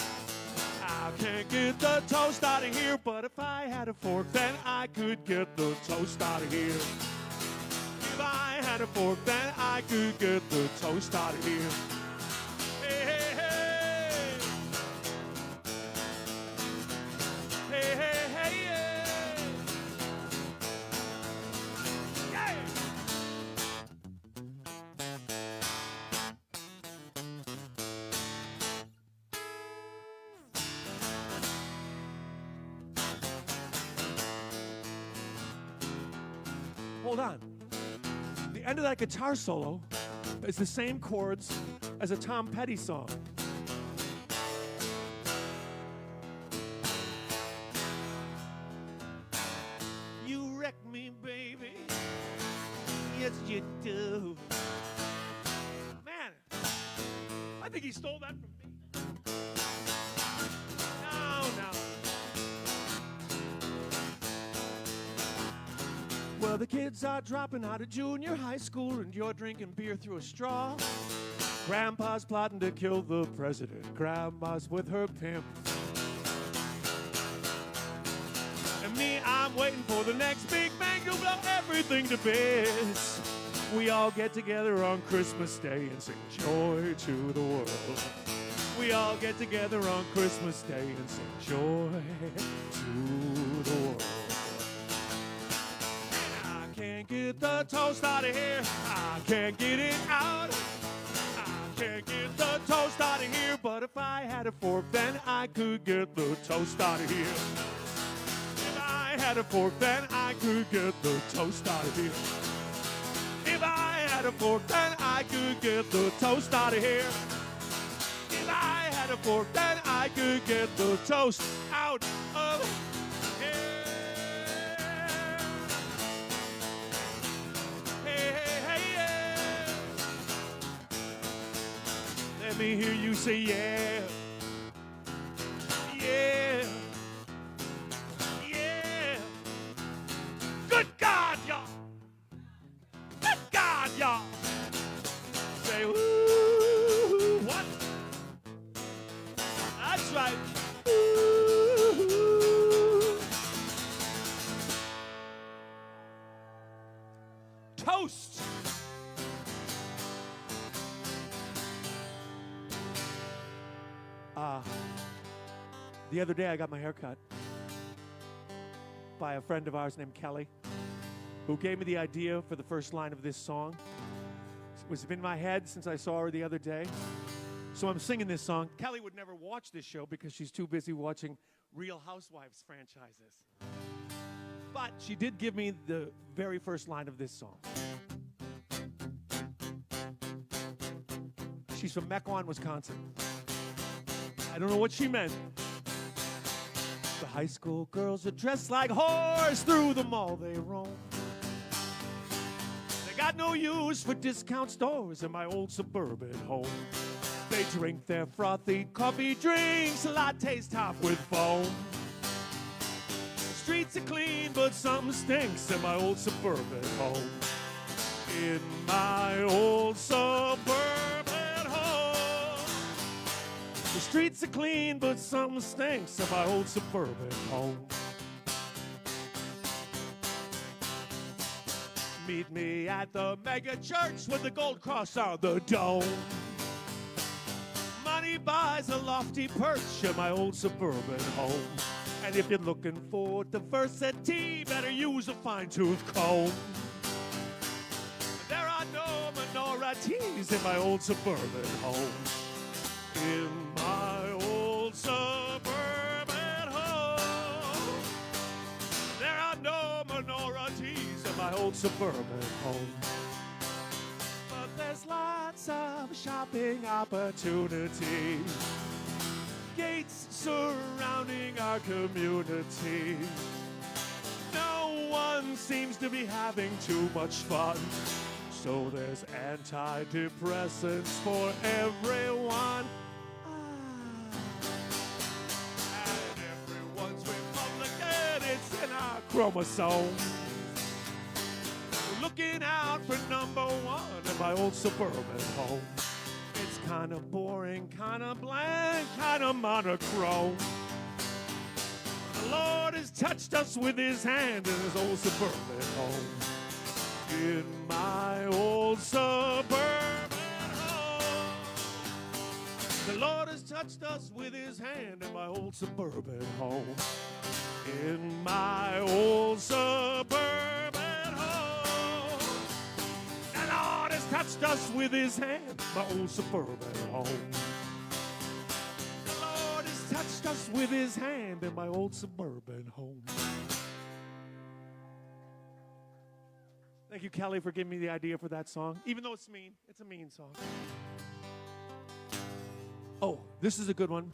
I can't get the toast out of here. But if I had a fork, then I could get the toast out of here. If I had a fork, then I could get the toast out of here. Hey, hey, hey. Hey, hey, hey, yeah. Yeah. Hold on. The end of that guitar solo is the same chords as a Tom Petty song. You wreck me, baby. Yes, you do. Man, I think he stole that from me. No. Well, the kids are dropping out of junior high school and you're drinking beer through a straw. Grandpa's plotting to kill the president. Grandma's with her pimp. And me, I'm waiting for the next big bang to blow everything to bits. We all get together on Christmas Day and sing joy to the world. We all get together on Christmas Day and sing joy to the world. Can't get the toast out of here. I can't get it out. I can't get the toast out of here. But if I had a fork, then I could get the toast out of here. If I had a fork, then I could get the toast out of here. If I had a fork, then I could get the toast out of here. If I had a fork, then I could get the toast out of here. Hey, hey, hey, yeah. Let me hear you say yeah. Yeah. Yeah. Good God, y'all. Good God, y'all. Say, ooh, what? That's right. Ooh. Toast. The other day I got my hair cut by a friend of ours named Kelly, who gave me the idea for the first line of this song. It was in my head since I saw her the other day. So I'm singing this song. Kelly would never watch this show because she's too busy watching Real Housewives franchises. But she did give me the very first line of this song. She's from Mequon, Wisconsin. I don't know what she meant. The high school girls are dressed like whores, through the mall they roam. They got no use for discount stores in my old suburban home. They drink their frothy coffee drinks, lattes topped with foam. Streets are clean, but something stinks in my old suburban home. In my old suburban home. The streets are clean, but something stinks in my old suburban home. Meet me at the mega church with the gold cross on the dome. Money buys a lofty perch in my old suburban home. And if you're looking for diversity, better use a fine-tooth comb. There are no minorities in my old suburban home. In my old suburban home. There are no minorities in my old suburban home. But there's lots of shopping opportunities. Gates surrounding our community. No one seems to be having too much fun. So there's antidepressants for everyone. And everyone's Republican, it's in our chromosomes. Looking out for number one in my old suburban home. It's kind of boring, kind of bland, kind of monochrome. The Lord has touched us with his hand in his old suburban home. In my old suburban home. The Lord has touched us with his hand in my old suburban home. In my old suburban home. The Lord has touched us with his hand, my old suburban home. The Lord has touched us with his hand in my old suburban home. Thank you, Kelly, for giving me the idea for that song. Even though it's mean, it's a mean song. Oh, this is a good one.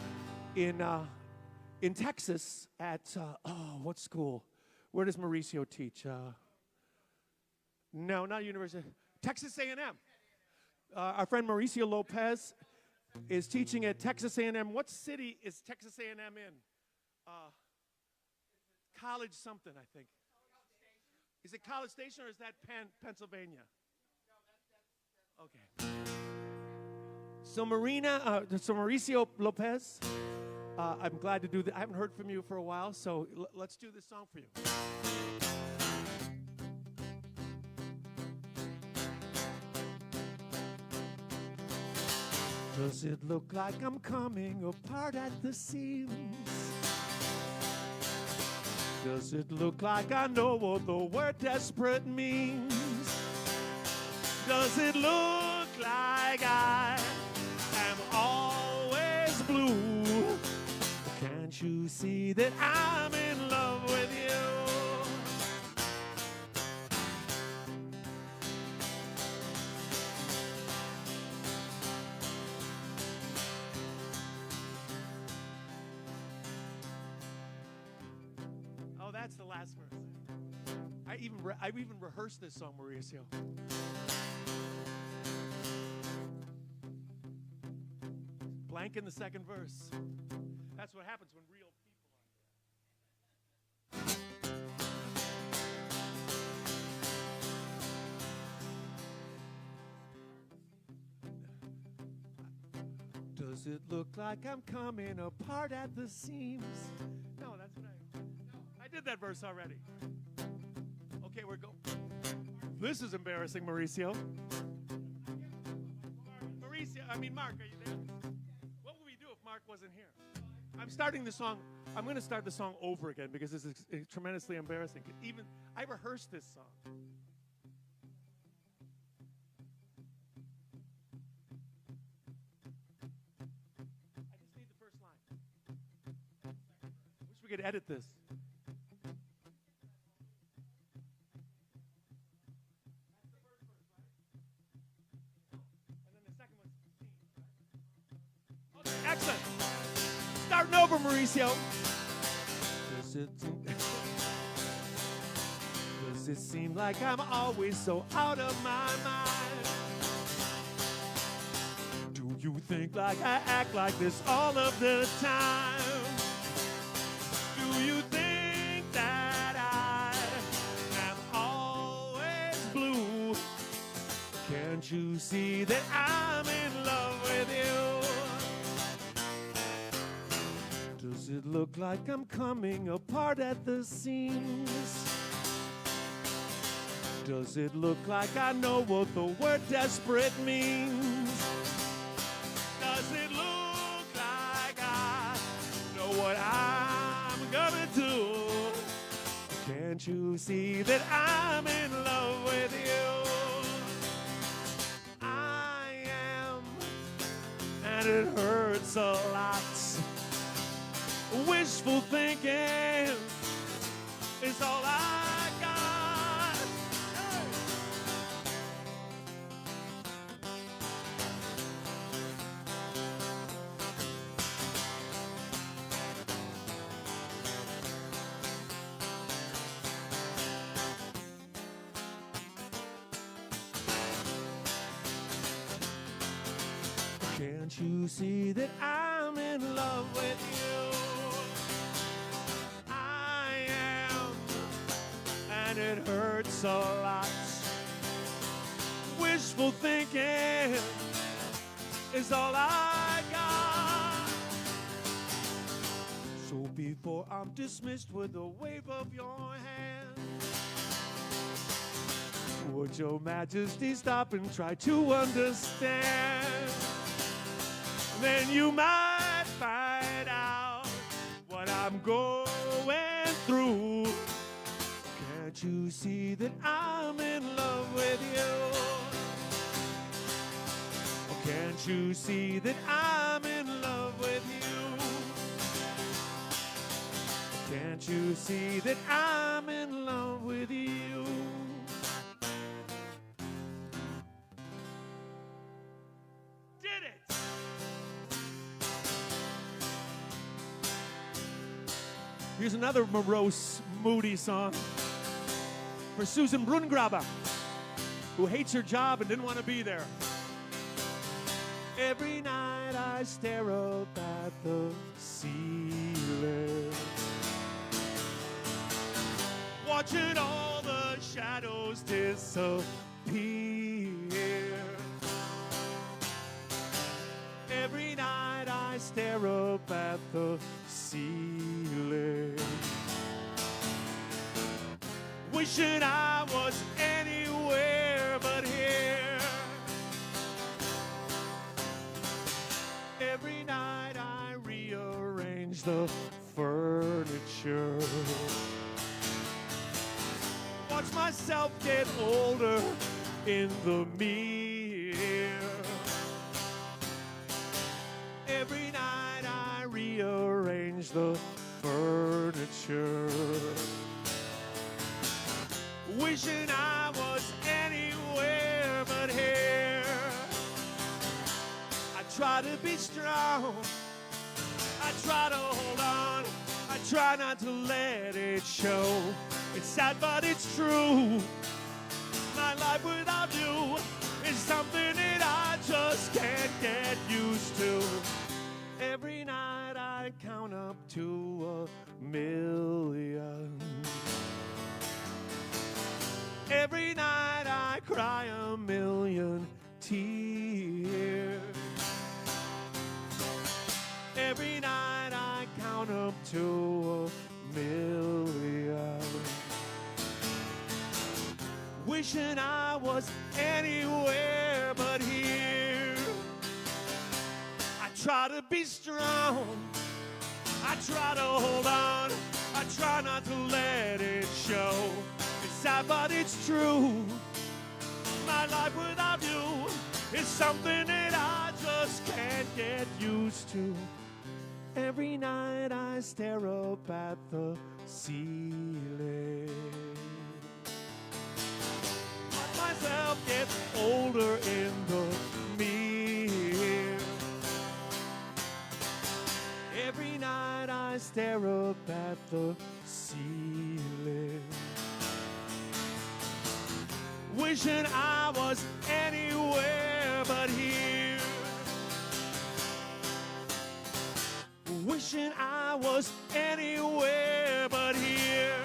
In Texas at, what school? Where does Mauricio teach? No, not university. Texas A&M. Our friend Mauricio Lopez is teaching at Texas A&M. What city is Texas A&M in? College something, I think. Is it College Station or is that Pennsylvania? Okay. So Mauricio Lopez, I'm glad to do that. I haven't heard from you for a while, so let's do this song for you. Does it look like I'm coming apart at the seams? Does it look like I know what the word desperate means? Does it look like I am always blue? Can't you see that I'm in love with you? That's the last verse. I even rehearsed this song, Mauricio. Blank in the second verse. That's what happens when real people. Does it look like I'm coming apart at the seams? No, that's what I did that verse already. Okay, we're going. This is embarrassing, Mauricio. Mark, are you there? What would we do if Mark wasn't here? I'm going to start the song over again because this is tremendously embarrassing. I rehearsed this song. I just need the first line. I wish we could edit this. Excellent. Starting over, Mauricio. Does it seem like I'm always so out of my mind? Do you think like I act like this all of the time? Do you think that I am always blue? Can't you see that I'm in love with you? Does it look like I'm coming apart at the seams? Does it look like I know what the word desperate means? Does it look like I know what I'm gonna do? Can't you see that I'm in love with you? I am, and it hurts a lot. Wishful thinking is all I got. Can't you see that I'm in love with you? And it hurts a lot. Wishful thinking is all I got. So before I'm dismissed with a wave of your hand, would your majesty stop and try to understand? Then you might find out what I'm going through. Can't you see that I'm in love with you? Can't you see that I'm in love with you? Can't you see that I'm in love with you? Did it! Here's another morose, moody song for Susan Brungraber, who hates her job and didn't want to be there. Every night I stare up at the ceiling, watching all the shadows disappear. Every night I stare up at the ceiling, wishing I was anywhere but here. Every night I rearrange the furniture, watch myself get older in the mirror. Every night I rearrange the furniture, wishing I was anywhere but here. I try to be strong, I try to hold on, I try not to let it show. It's sad, but it's true. My life without you is something that I just can't get used to. Every night I count up to 1,000,000. Every night I cry 1,000,000 tears. Every night I count up to 1,000,000. Wishing I was anywhere but here. I try to be strong. I try to hold on. I try not to let it show. It's sad, but it's true. My life without you is something that I just can't get used to. Every night I stare up at the ceiling. Watch myself get older in the mirror. Every night I stare up at the ceiling. Wishing I was anywhere but here. Wishing I was anywhere but here.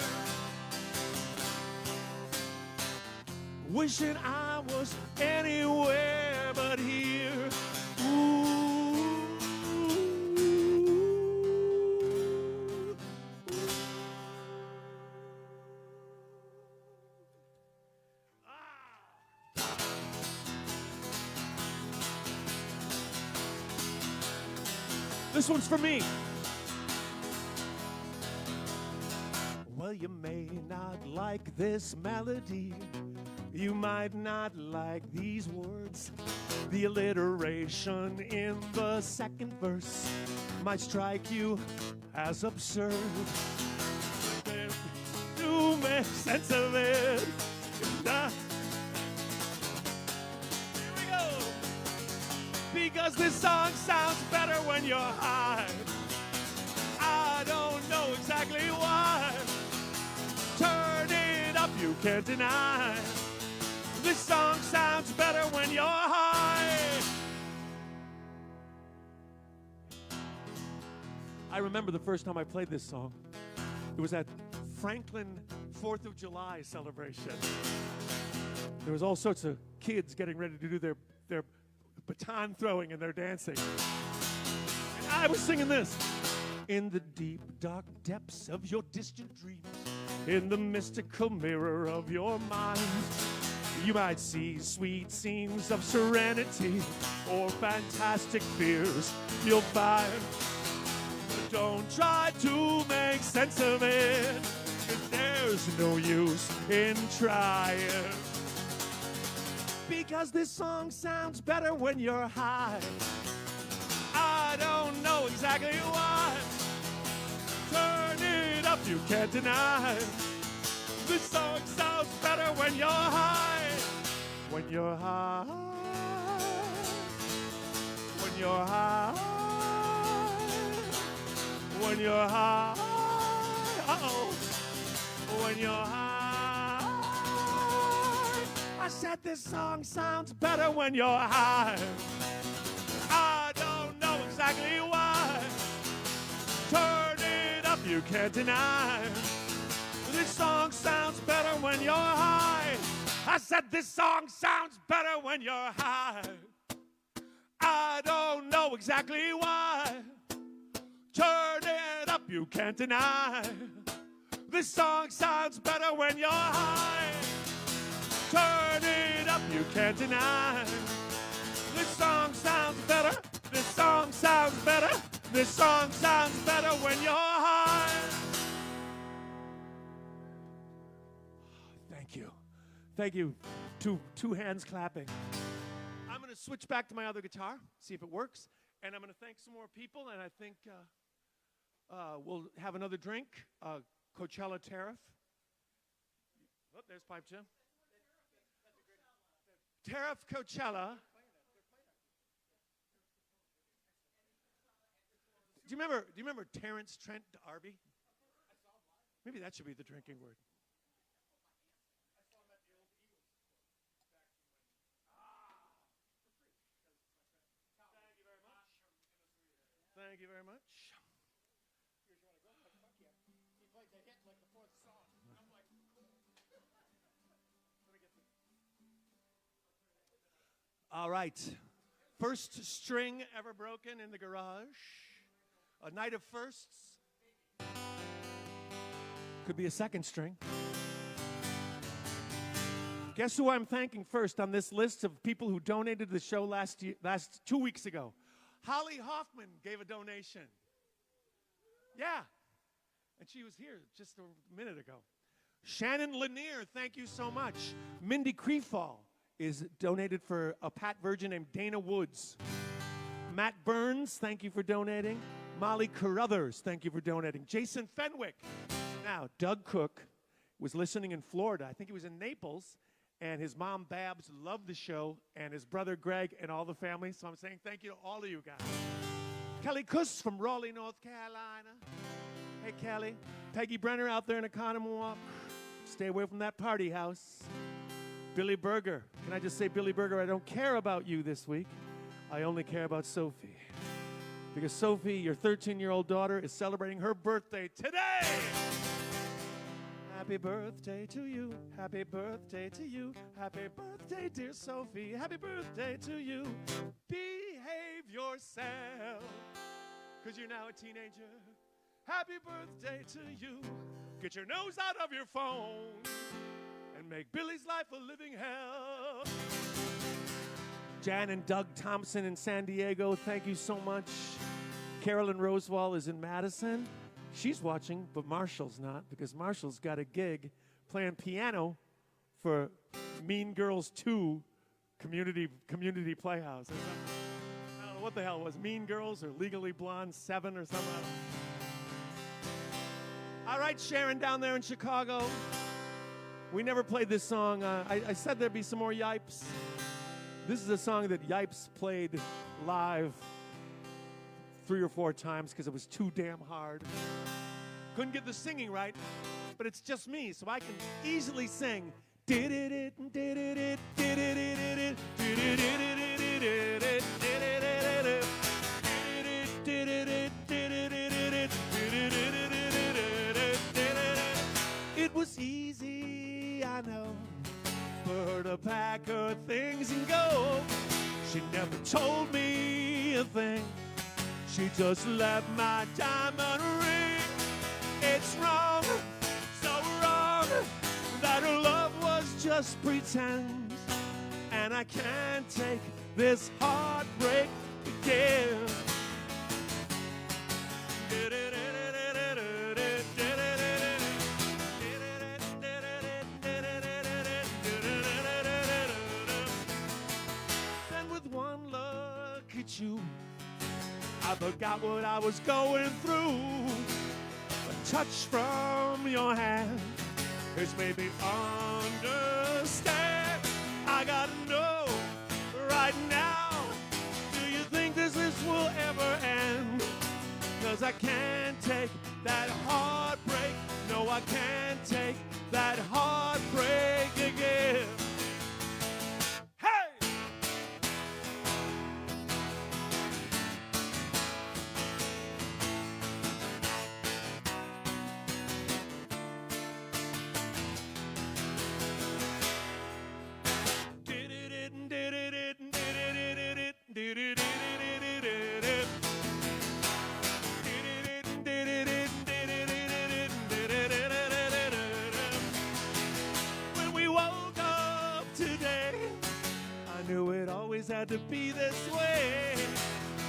Wishing I was anywhere but here. Ooh. This one's for me. Well, you may not like this melody. You might not like these words. The alliteration in the second verse might strike you as absurd. To make sense of it. Here we go. Because this song sounds better when you're high. I don't know exactly why. Turn it up, you can't deny. This song sounds better when you're high. I remember the first time I played this song. It was at Franklin 4th of July celebration. There was all sorts of kids getting ready to do their baton throwing and their dancing. And I was singing this. In the deep, dark depths of your distant dreams, in the mystical mirror of your mind, you might see sweet scenes of serenity or fantastic fears you'll find. But don't try to make sense of it, 'cause there's no use in trying. Because this song sounds better when you're high. I don't know exactly why. Turn it up, you can't deny. This song sounds better when you're high. When you're high. When you're high. When you're high. Uh-oh. When you're high. I said this song sounds better when you're high. I don't know exactly why. Turn it up, you can't deny. This song sounds better when you're high. I said this song sounds better when you're high. I don't know exactly why. Turn it up, you can't deny. This song sounds better when you're high. Turn it up, you can't deny. This song sounds better. This song sounds better. This song sounds better when you're high. Thank you. Thank you. Two hands clapping. I'm going to switch back to my other guitar, see if it works. And I'm going to thank some more people, and I think we'll have another drink. Coachella Tariff. Oh, there's Pipe Jim. Tariff Coachella. Do you remember Terrence Trent D'Arby? Maybe that should be the drinking word. Thank you very much. He played the hit like the fourth song. I'm like, cool. All right. First string ever broken in the garage. A night of firsts. Could be a second string. Guess who I'm thanking first on this list of people who donated to the show last 2 weeks ago? Holly Hoffman gave a donation. Yeah. And she was here just a minute ago. Shannon Lanier, thank you so much. Mindy Creefall is donated for a Pat Virgin named Dana Woods. Matt Burns, thank you for donating. Molly Carruthers, thank you for donating. Jason Fenwick. Now, Doug Cook was listening in Florida. I think he was in Naples. And his mom, Babs, loved the show, and his brother, Greg, and all the family. So I'm saying thank you to all of you guys. Kelly Kuss from Raleigh, North Carolina. Hey, Kelly. Peggy Brenner out there in Economwalk. Stay away from that party house. Billy Berger. Can I just say, Billy Berger, I don't care about you this week. I only care about Sophie. Because Sophie, your 13-year-old daughter, is celebrating her birthday today. Happy birthday to you, happy birthday to you, happy birthday, dear Sophie, happy birthday to you. Behave yourself, because you're now a teenager. Happy birthday to you. Get your nose out of your phone and make Billy's life a living hell. Jan and Doug Thompson in San Diego, thank you so much. Carolyn Rosewall is in Madison. She's watching, but Marshall's not, because Marshall's got a gig playing piano for Mean Girls 2 Community Playhouse. I don't know what the hell it was, Mean Girls or Legally Blonde 7 or something. All right, Sharon down there in Chicago. We never played this song. I said there'd be some more Yipes. This is a song that Yipes played live 3 or 4 times because it was too damn hard. Couldn't get the singing right, but it's just me, so I can easily sing. It was easy, I know, for her to pack her things and go. She never told me a thing. She just left my diamond ring. It's wrong, so wrong, that her love was just pretend. And I can't take this heartbreak again. Then with one look at you, I forgot what I was going through. A touch from your hand has made me understand. I gotta know right now, do you think this will ever end? 'Cause I can't take that heartbreak. No, I can't take that heartbreak again. When we woke up today, I knew it always had to be this way.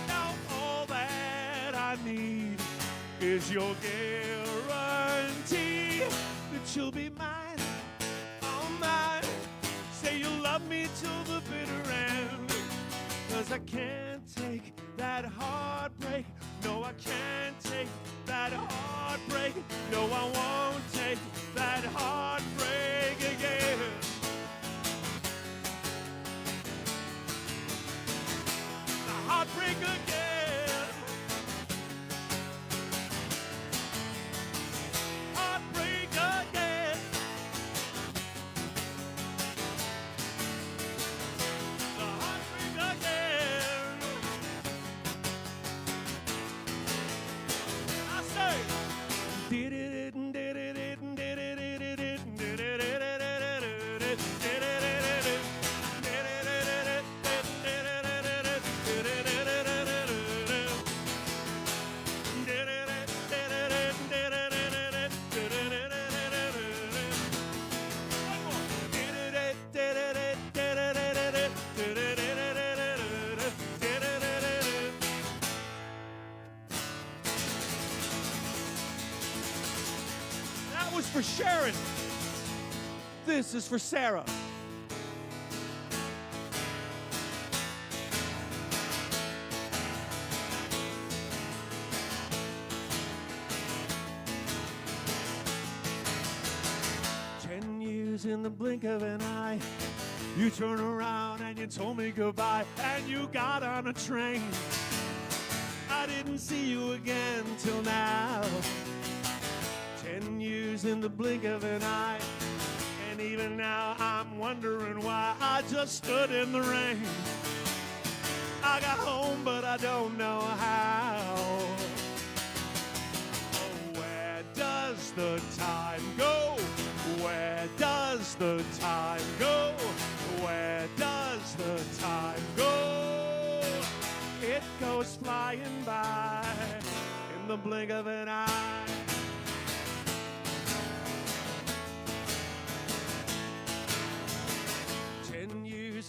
Now all that I need is your guarantee that you'll be mine, all mine. Say you'll love me till the bitter end. 'Cause I can't take that heartbreak. No, I can't take that heartbreak. No, I won't take that heartbreak again. The heartbreak again. Heartbreak for Sharon. This is for Sarah. In the blink of an eye, you turn around and you told me goodbye, and you got on a train. I didn't see you again till now. 10 years in the blink of an eye, and even now I'm wondering why I just stood in the rain. I got home, but I don't know how. Oh, where does the time go? Where does the time go? Where does the time go? It goes flying by in the blink of an eye.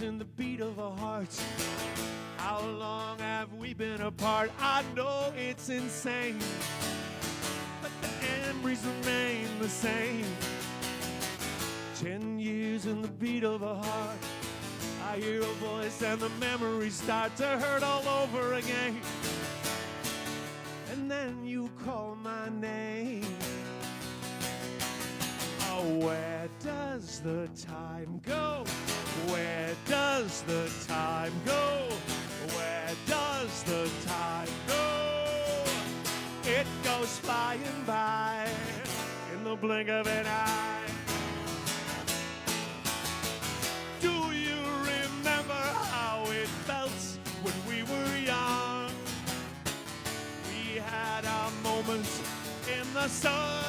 In the beat of a heart. How long have we been apart? I know it's insane, but the memories remain the same. 10 years in the beat of a heart. I hear a voice and the memories start to hurt all over again. And then you call my name. Oh, where does the time go? Where does the time go? Where does the time go? It goes flying by in the blink of an eye. Do you remember how it felt when we were young? We had our moments in the sun.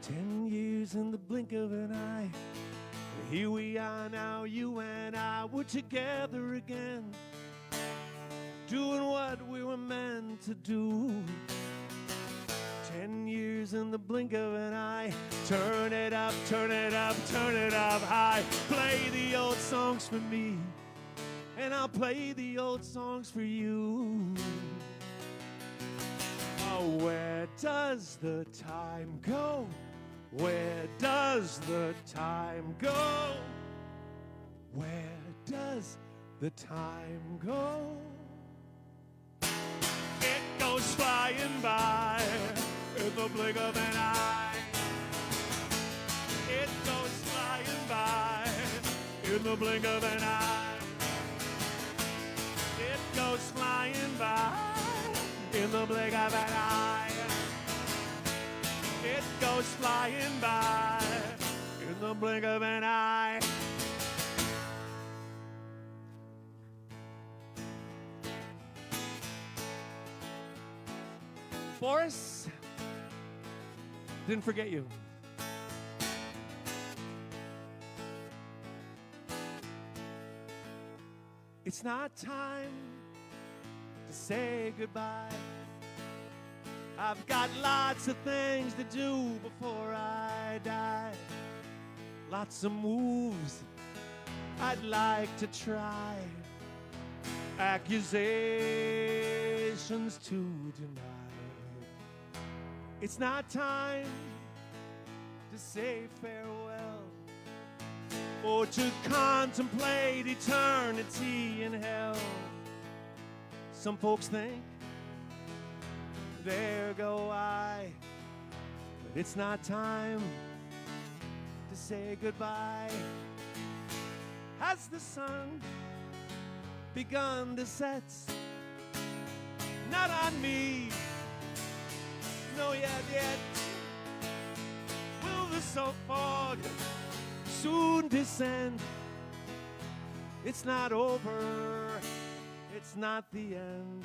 10 years in the blink of an eye. Here we are now, you and I were together again, doing what we were meant to do. 10 years in the blink of an eye. Turn it up, turn it up, turn it up high. Play the old songs for me, and I'll play the old songs for you. Oh, where does the time go? Where does the time go? Where does the time go? It goes flying by in the blink of an eye. It goes flying by in the blink of an eye. It goes flying by in the blink of an eye. It goes flying by in the blink of an eye. Boris, didn't forget you. It's not time to say goodbye. I've got lots of things to do before I die. Lots of moves I'd like to try. Accusations to deny. It's not time to say farewell or to contemplate eternity in hell. Some folks think, there go I, but it's not time to say goodbye. Has the sun begun to set? Not on me, no yet. Will the salt fog soon descend? It's not over, it's not the end,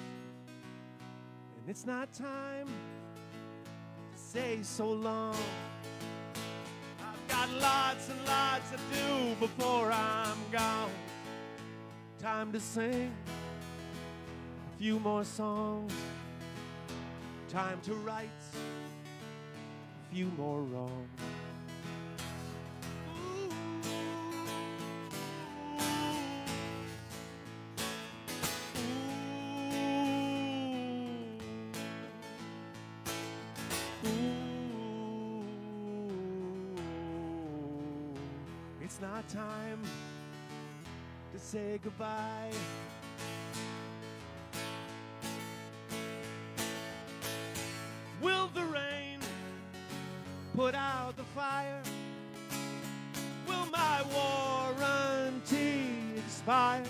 and it's not time to say so long. I've got lots and lots to do before I'm gone. Time to sing a few more songs. Time to right a few more wrongs. It's not time to say goodbye. Will the rain put out the fire? Will my warranty expire?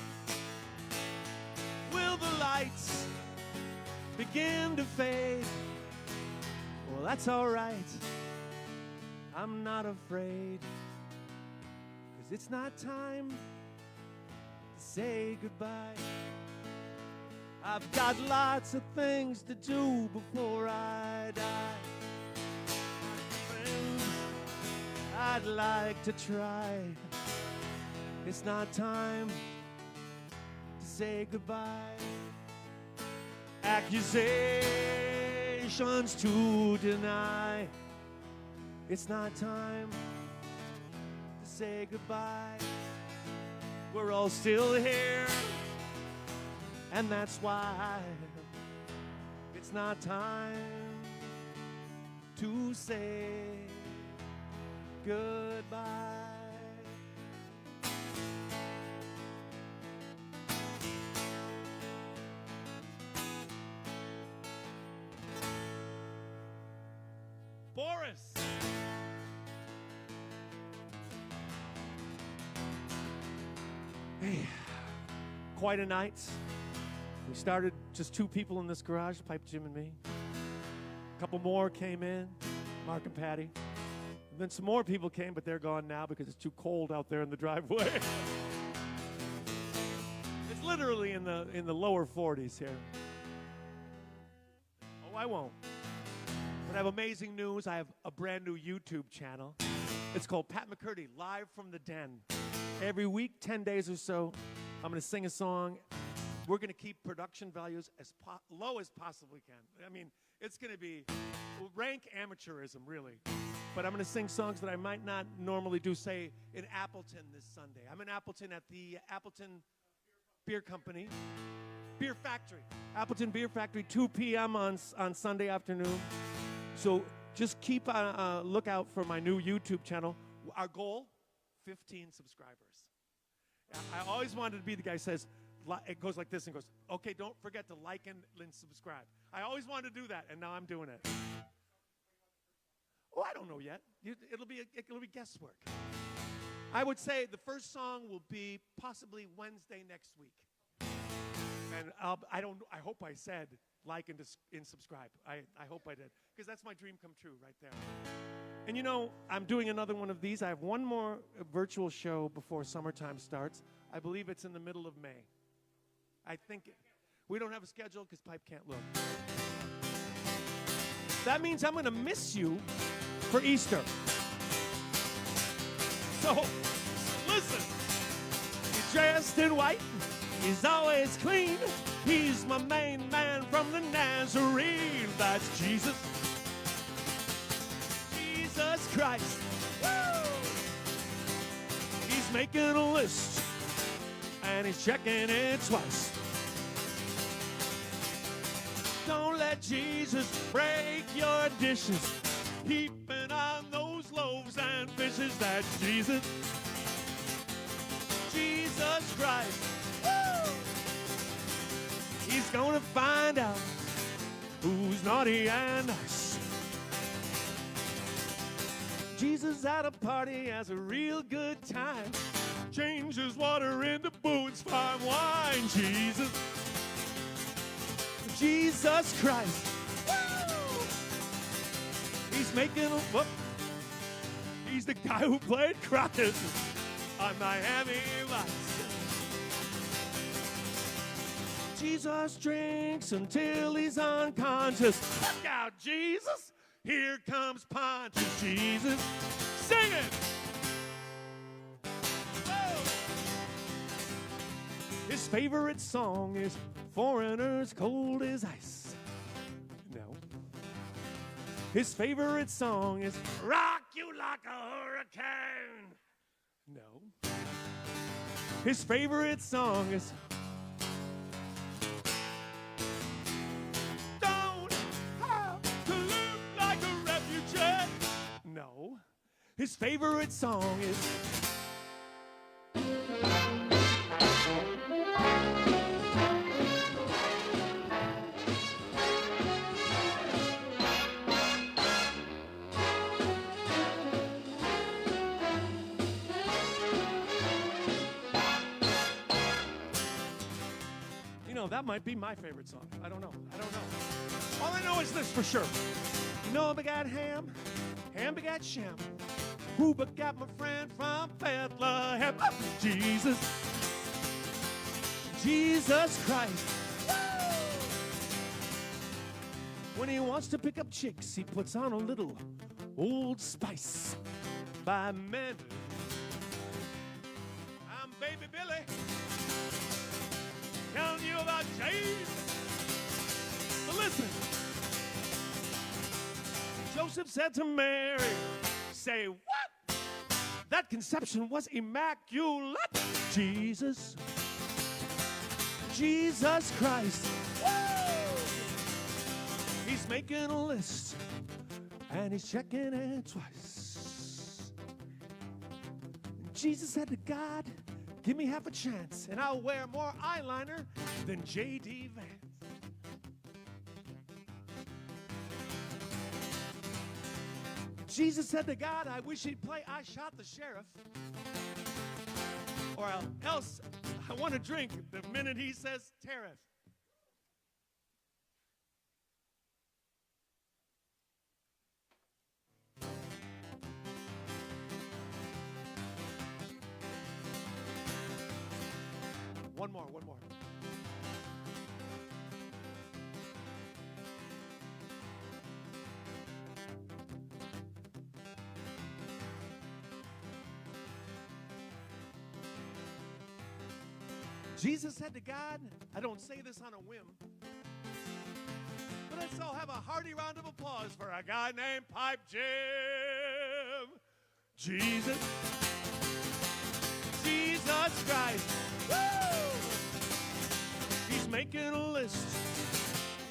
Will the lights begin to fade? Well, that's all right. I'm not afraid. 'Cause it's not time to say goodbye. I've got lots of things to do before I die. Friends, I'd like to try. It's not time to say goodbye. Accusations to deny. It's not time to say goodbye. We're all still here, and that's why it's not time to say goodbye. Boris. Hey, quite a night. We started just 2 people in this garage, Pipe Jim and me. A couple more came in, Mark and Patty. And then some more people came, but they're gone now because it's too cold out there in the driveway. It's literally in the lower 40s here. Oh, I won't. But I have amazing news. I have a brand new YouTube channel. It's called Pat McCurdy, Live from the Den. Every week, 10 days or so, I'm going to sing a song. We're going to keep production values as low as possibly can. I mean, it's going to be rank amateurism, really. But I'm going to sing songs that I might not normally do, say, in Appleton this Sunday. I'm in Appleton at the Appleton Beer Company, Beer Factory. Appleton Beer Factory, 2 p.m. on Sunday afternoon. So just keep a lookout for my new YouTube channel. Our goal, 15 subscribers. I always wanted to be the guy who says, it goes like this and goes, okay, don't forget to like and subscribe. I always wanted to do that, and now I'm doing it. Oh, I don't know yet. It'll be guesswork. I would say the first song will be possibly Wednesday next week. And I hope I said like and subscribe. I hope I did, because that's my dream come true right there. And you know, I'm doing another one of these. I have one more virtual show before summertime starts. I believe it's in the middle of May. I think we don't have a schedule because Pipe can't look. That means I'm going to miss you for Easter. So, listen. He's dressed in white. He's always clean. He's my main man from the Nazarene. That's Jesus. Jesus Christ. Woo! He's making a list, and he's checking it twice. Don't let Jesus break your dishes, heaping on those loaves and fishes. That's Jesus. Jesus Christ. Woo! He's gonna find out who's naughty and nice. Jesus at a party has a real good time. changes water into booze, fine wine. Jesus, Jesus Christ. Woo! He's making a whoop. He's the guy who played Crockett on Miami Vice. Jesus drinks until he's unconscious. Look out, Jesus! Here comes Pontius. Jesus, sing it! His favorite song is Foreigners Cold as Ice. No. His favorite song is Rock You Like a Hurricane. No. His favorite song is Don't Have to Live Like a Refugee. No. His favorite song is that might be my favorite song. I don't know. All I know is this for sure. Noah begat Ham, Ham begat Shem, who begat my friend from Bethlehem. Jesus, Jesus Christ. Woo! When he wants to pick up chicks, he puts on a little Old Spice by men. I'm Baby Billy, telling you about Jesus. But listen, Joseph said to Mary, say what? That conception was immaculate. Jesus, Jesus Christ. Woo! He's making a list and he's checking it twice. Jesus said to God, give me half a chance, and I'll wear more eyeliner than J.D. Vance. Jesus said to God, I wish he'd play I Shot the Sheriff, or else I want to drink the minute he says tariff. One more. Jesus said to God, I don't say this on a whim, but let's all have a hearty round of applause for a guy named Pipe Jim. Jesus, Jesus Christ. Woo! He's making a list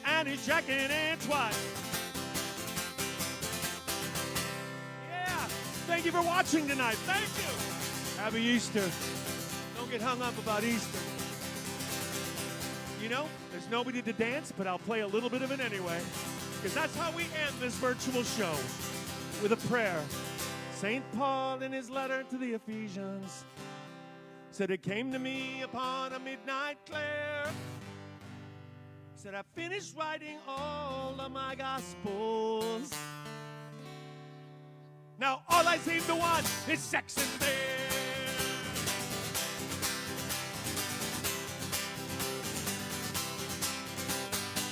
and he's checking it twice. Yeah, thank you for watching tonight. Thank you. Happy Easter. Don't get hung up about Easter. You know, there's nobody to dance, but I'll play a little bit of it anyway, because that's how we end this virtual show, with a prayer. St. Paul in his letter to the Ephesians said, it came to me upon a midnight clear. He said, I finished writing all of my gospels. Now all I seem to want is sex and beer.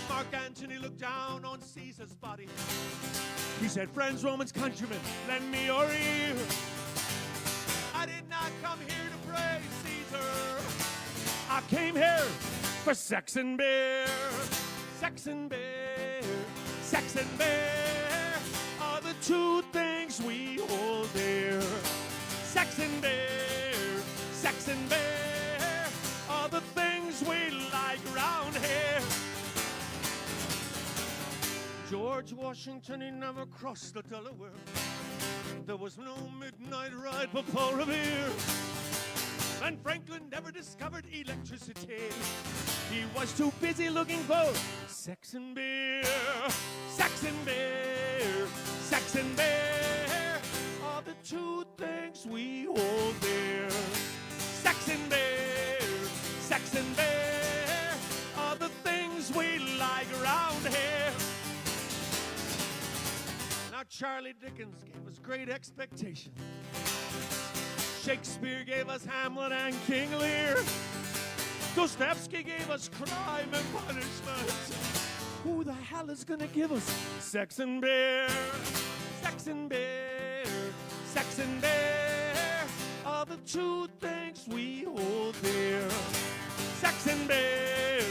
Mark Antony looked down on Caesar's body. He said, friends, Romans, countrymen, lend me your ear. I did not come here to praise Caesar. I came here for sex and beer. Sex and beer. Sex and beer are the two things we hold dear. Sex and beer. Sex and beer are the things we like round here. George Washington, he never crossed the Delaware. There was no midnight ride before Revere. And Franklin never discovered electricity. He was too busy looking for sex and beer. Sex and beer. Sex and beer are the two things we hold dear. Sex and beer, sex and beer are the things we like around here. Now Charlie Dickens gave us Great Expectations. Shakespeare gave us Hamlet and King Lear. Dostoevsky gave us Crime and Punishment. Who the hell is gonna give us sex and beer? Sex and beer, sex and beer are the two things we hold dear. Sex and beer,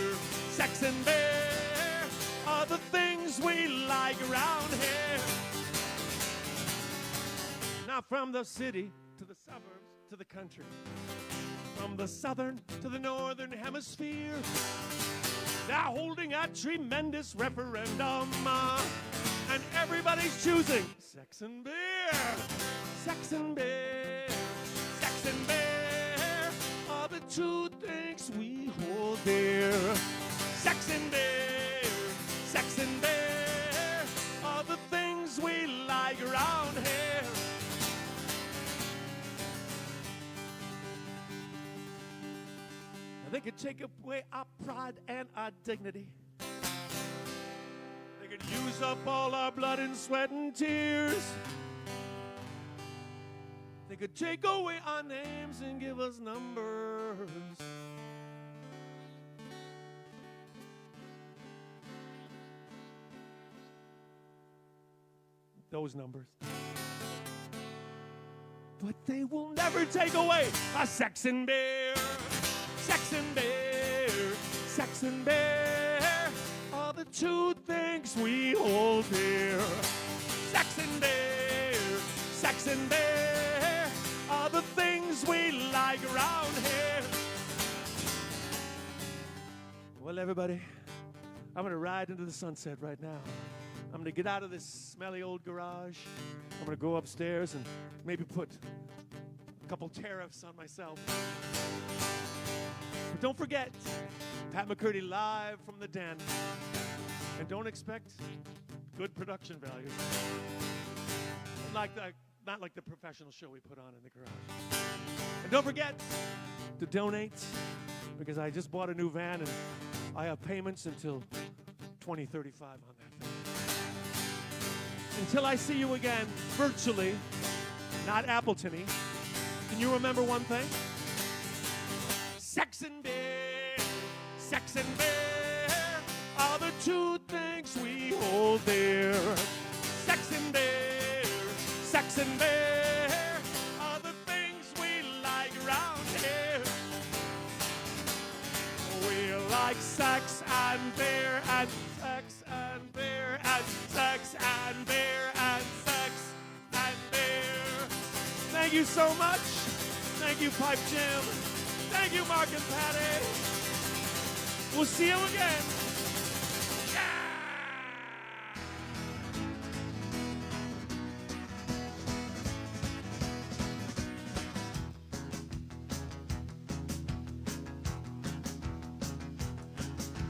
sex and beer are the things we like around here. Now from the city to the suburbs to the country, from the southern to the northern hemisphere, they're holding a tremendous referendum, and everybody's choosing sex and beer. Sex and beer, sex and beer are the two things we hold dear. Sex and beer, sex and beer are the things we like around here. They could take away our pride and our dignity. They could use up all our blood and sweat and tears. They could take away our names and give us numbers. Those numbers. But they will never take away our sex and beer. Sex and beer, sex and beer are the two things we hold dear. Sex and beer, sex and beer are the things we like around here. Well, everybody, I'm going to ride into the sunset right now. I'm going to get out of this smelly old garage. I'm going to go upstairs and maybe put a couple tariffs on myself. But don't forget, Pat McCurdy live from the den. And don't expect good production values. Not like the professional show we put on in the garage. And don't forget to donate, because I just bought a new van and I have payments until 2035 on that thing. Until I see you again, virtually, not Appleton-y, can you remember one thing? Sex and beer, sex and beer are the two things we hold dear. Sex and beer, sex and beer are the things we like around here. We like sex and beer and sex and beer and sex and beer and sex and beer. Thank you so much. Thank you, Pipe Jim. Thank you, Mark and Patty. We'll see you again.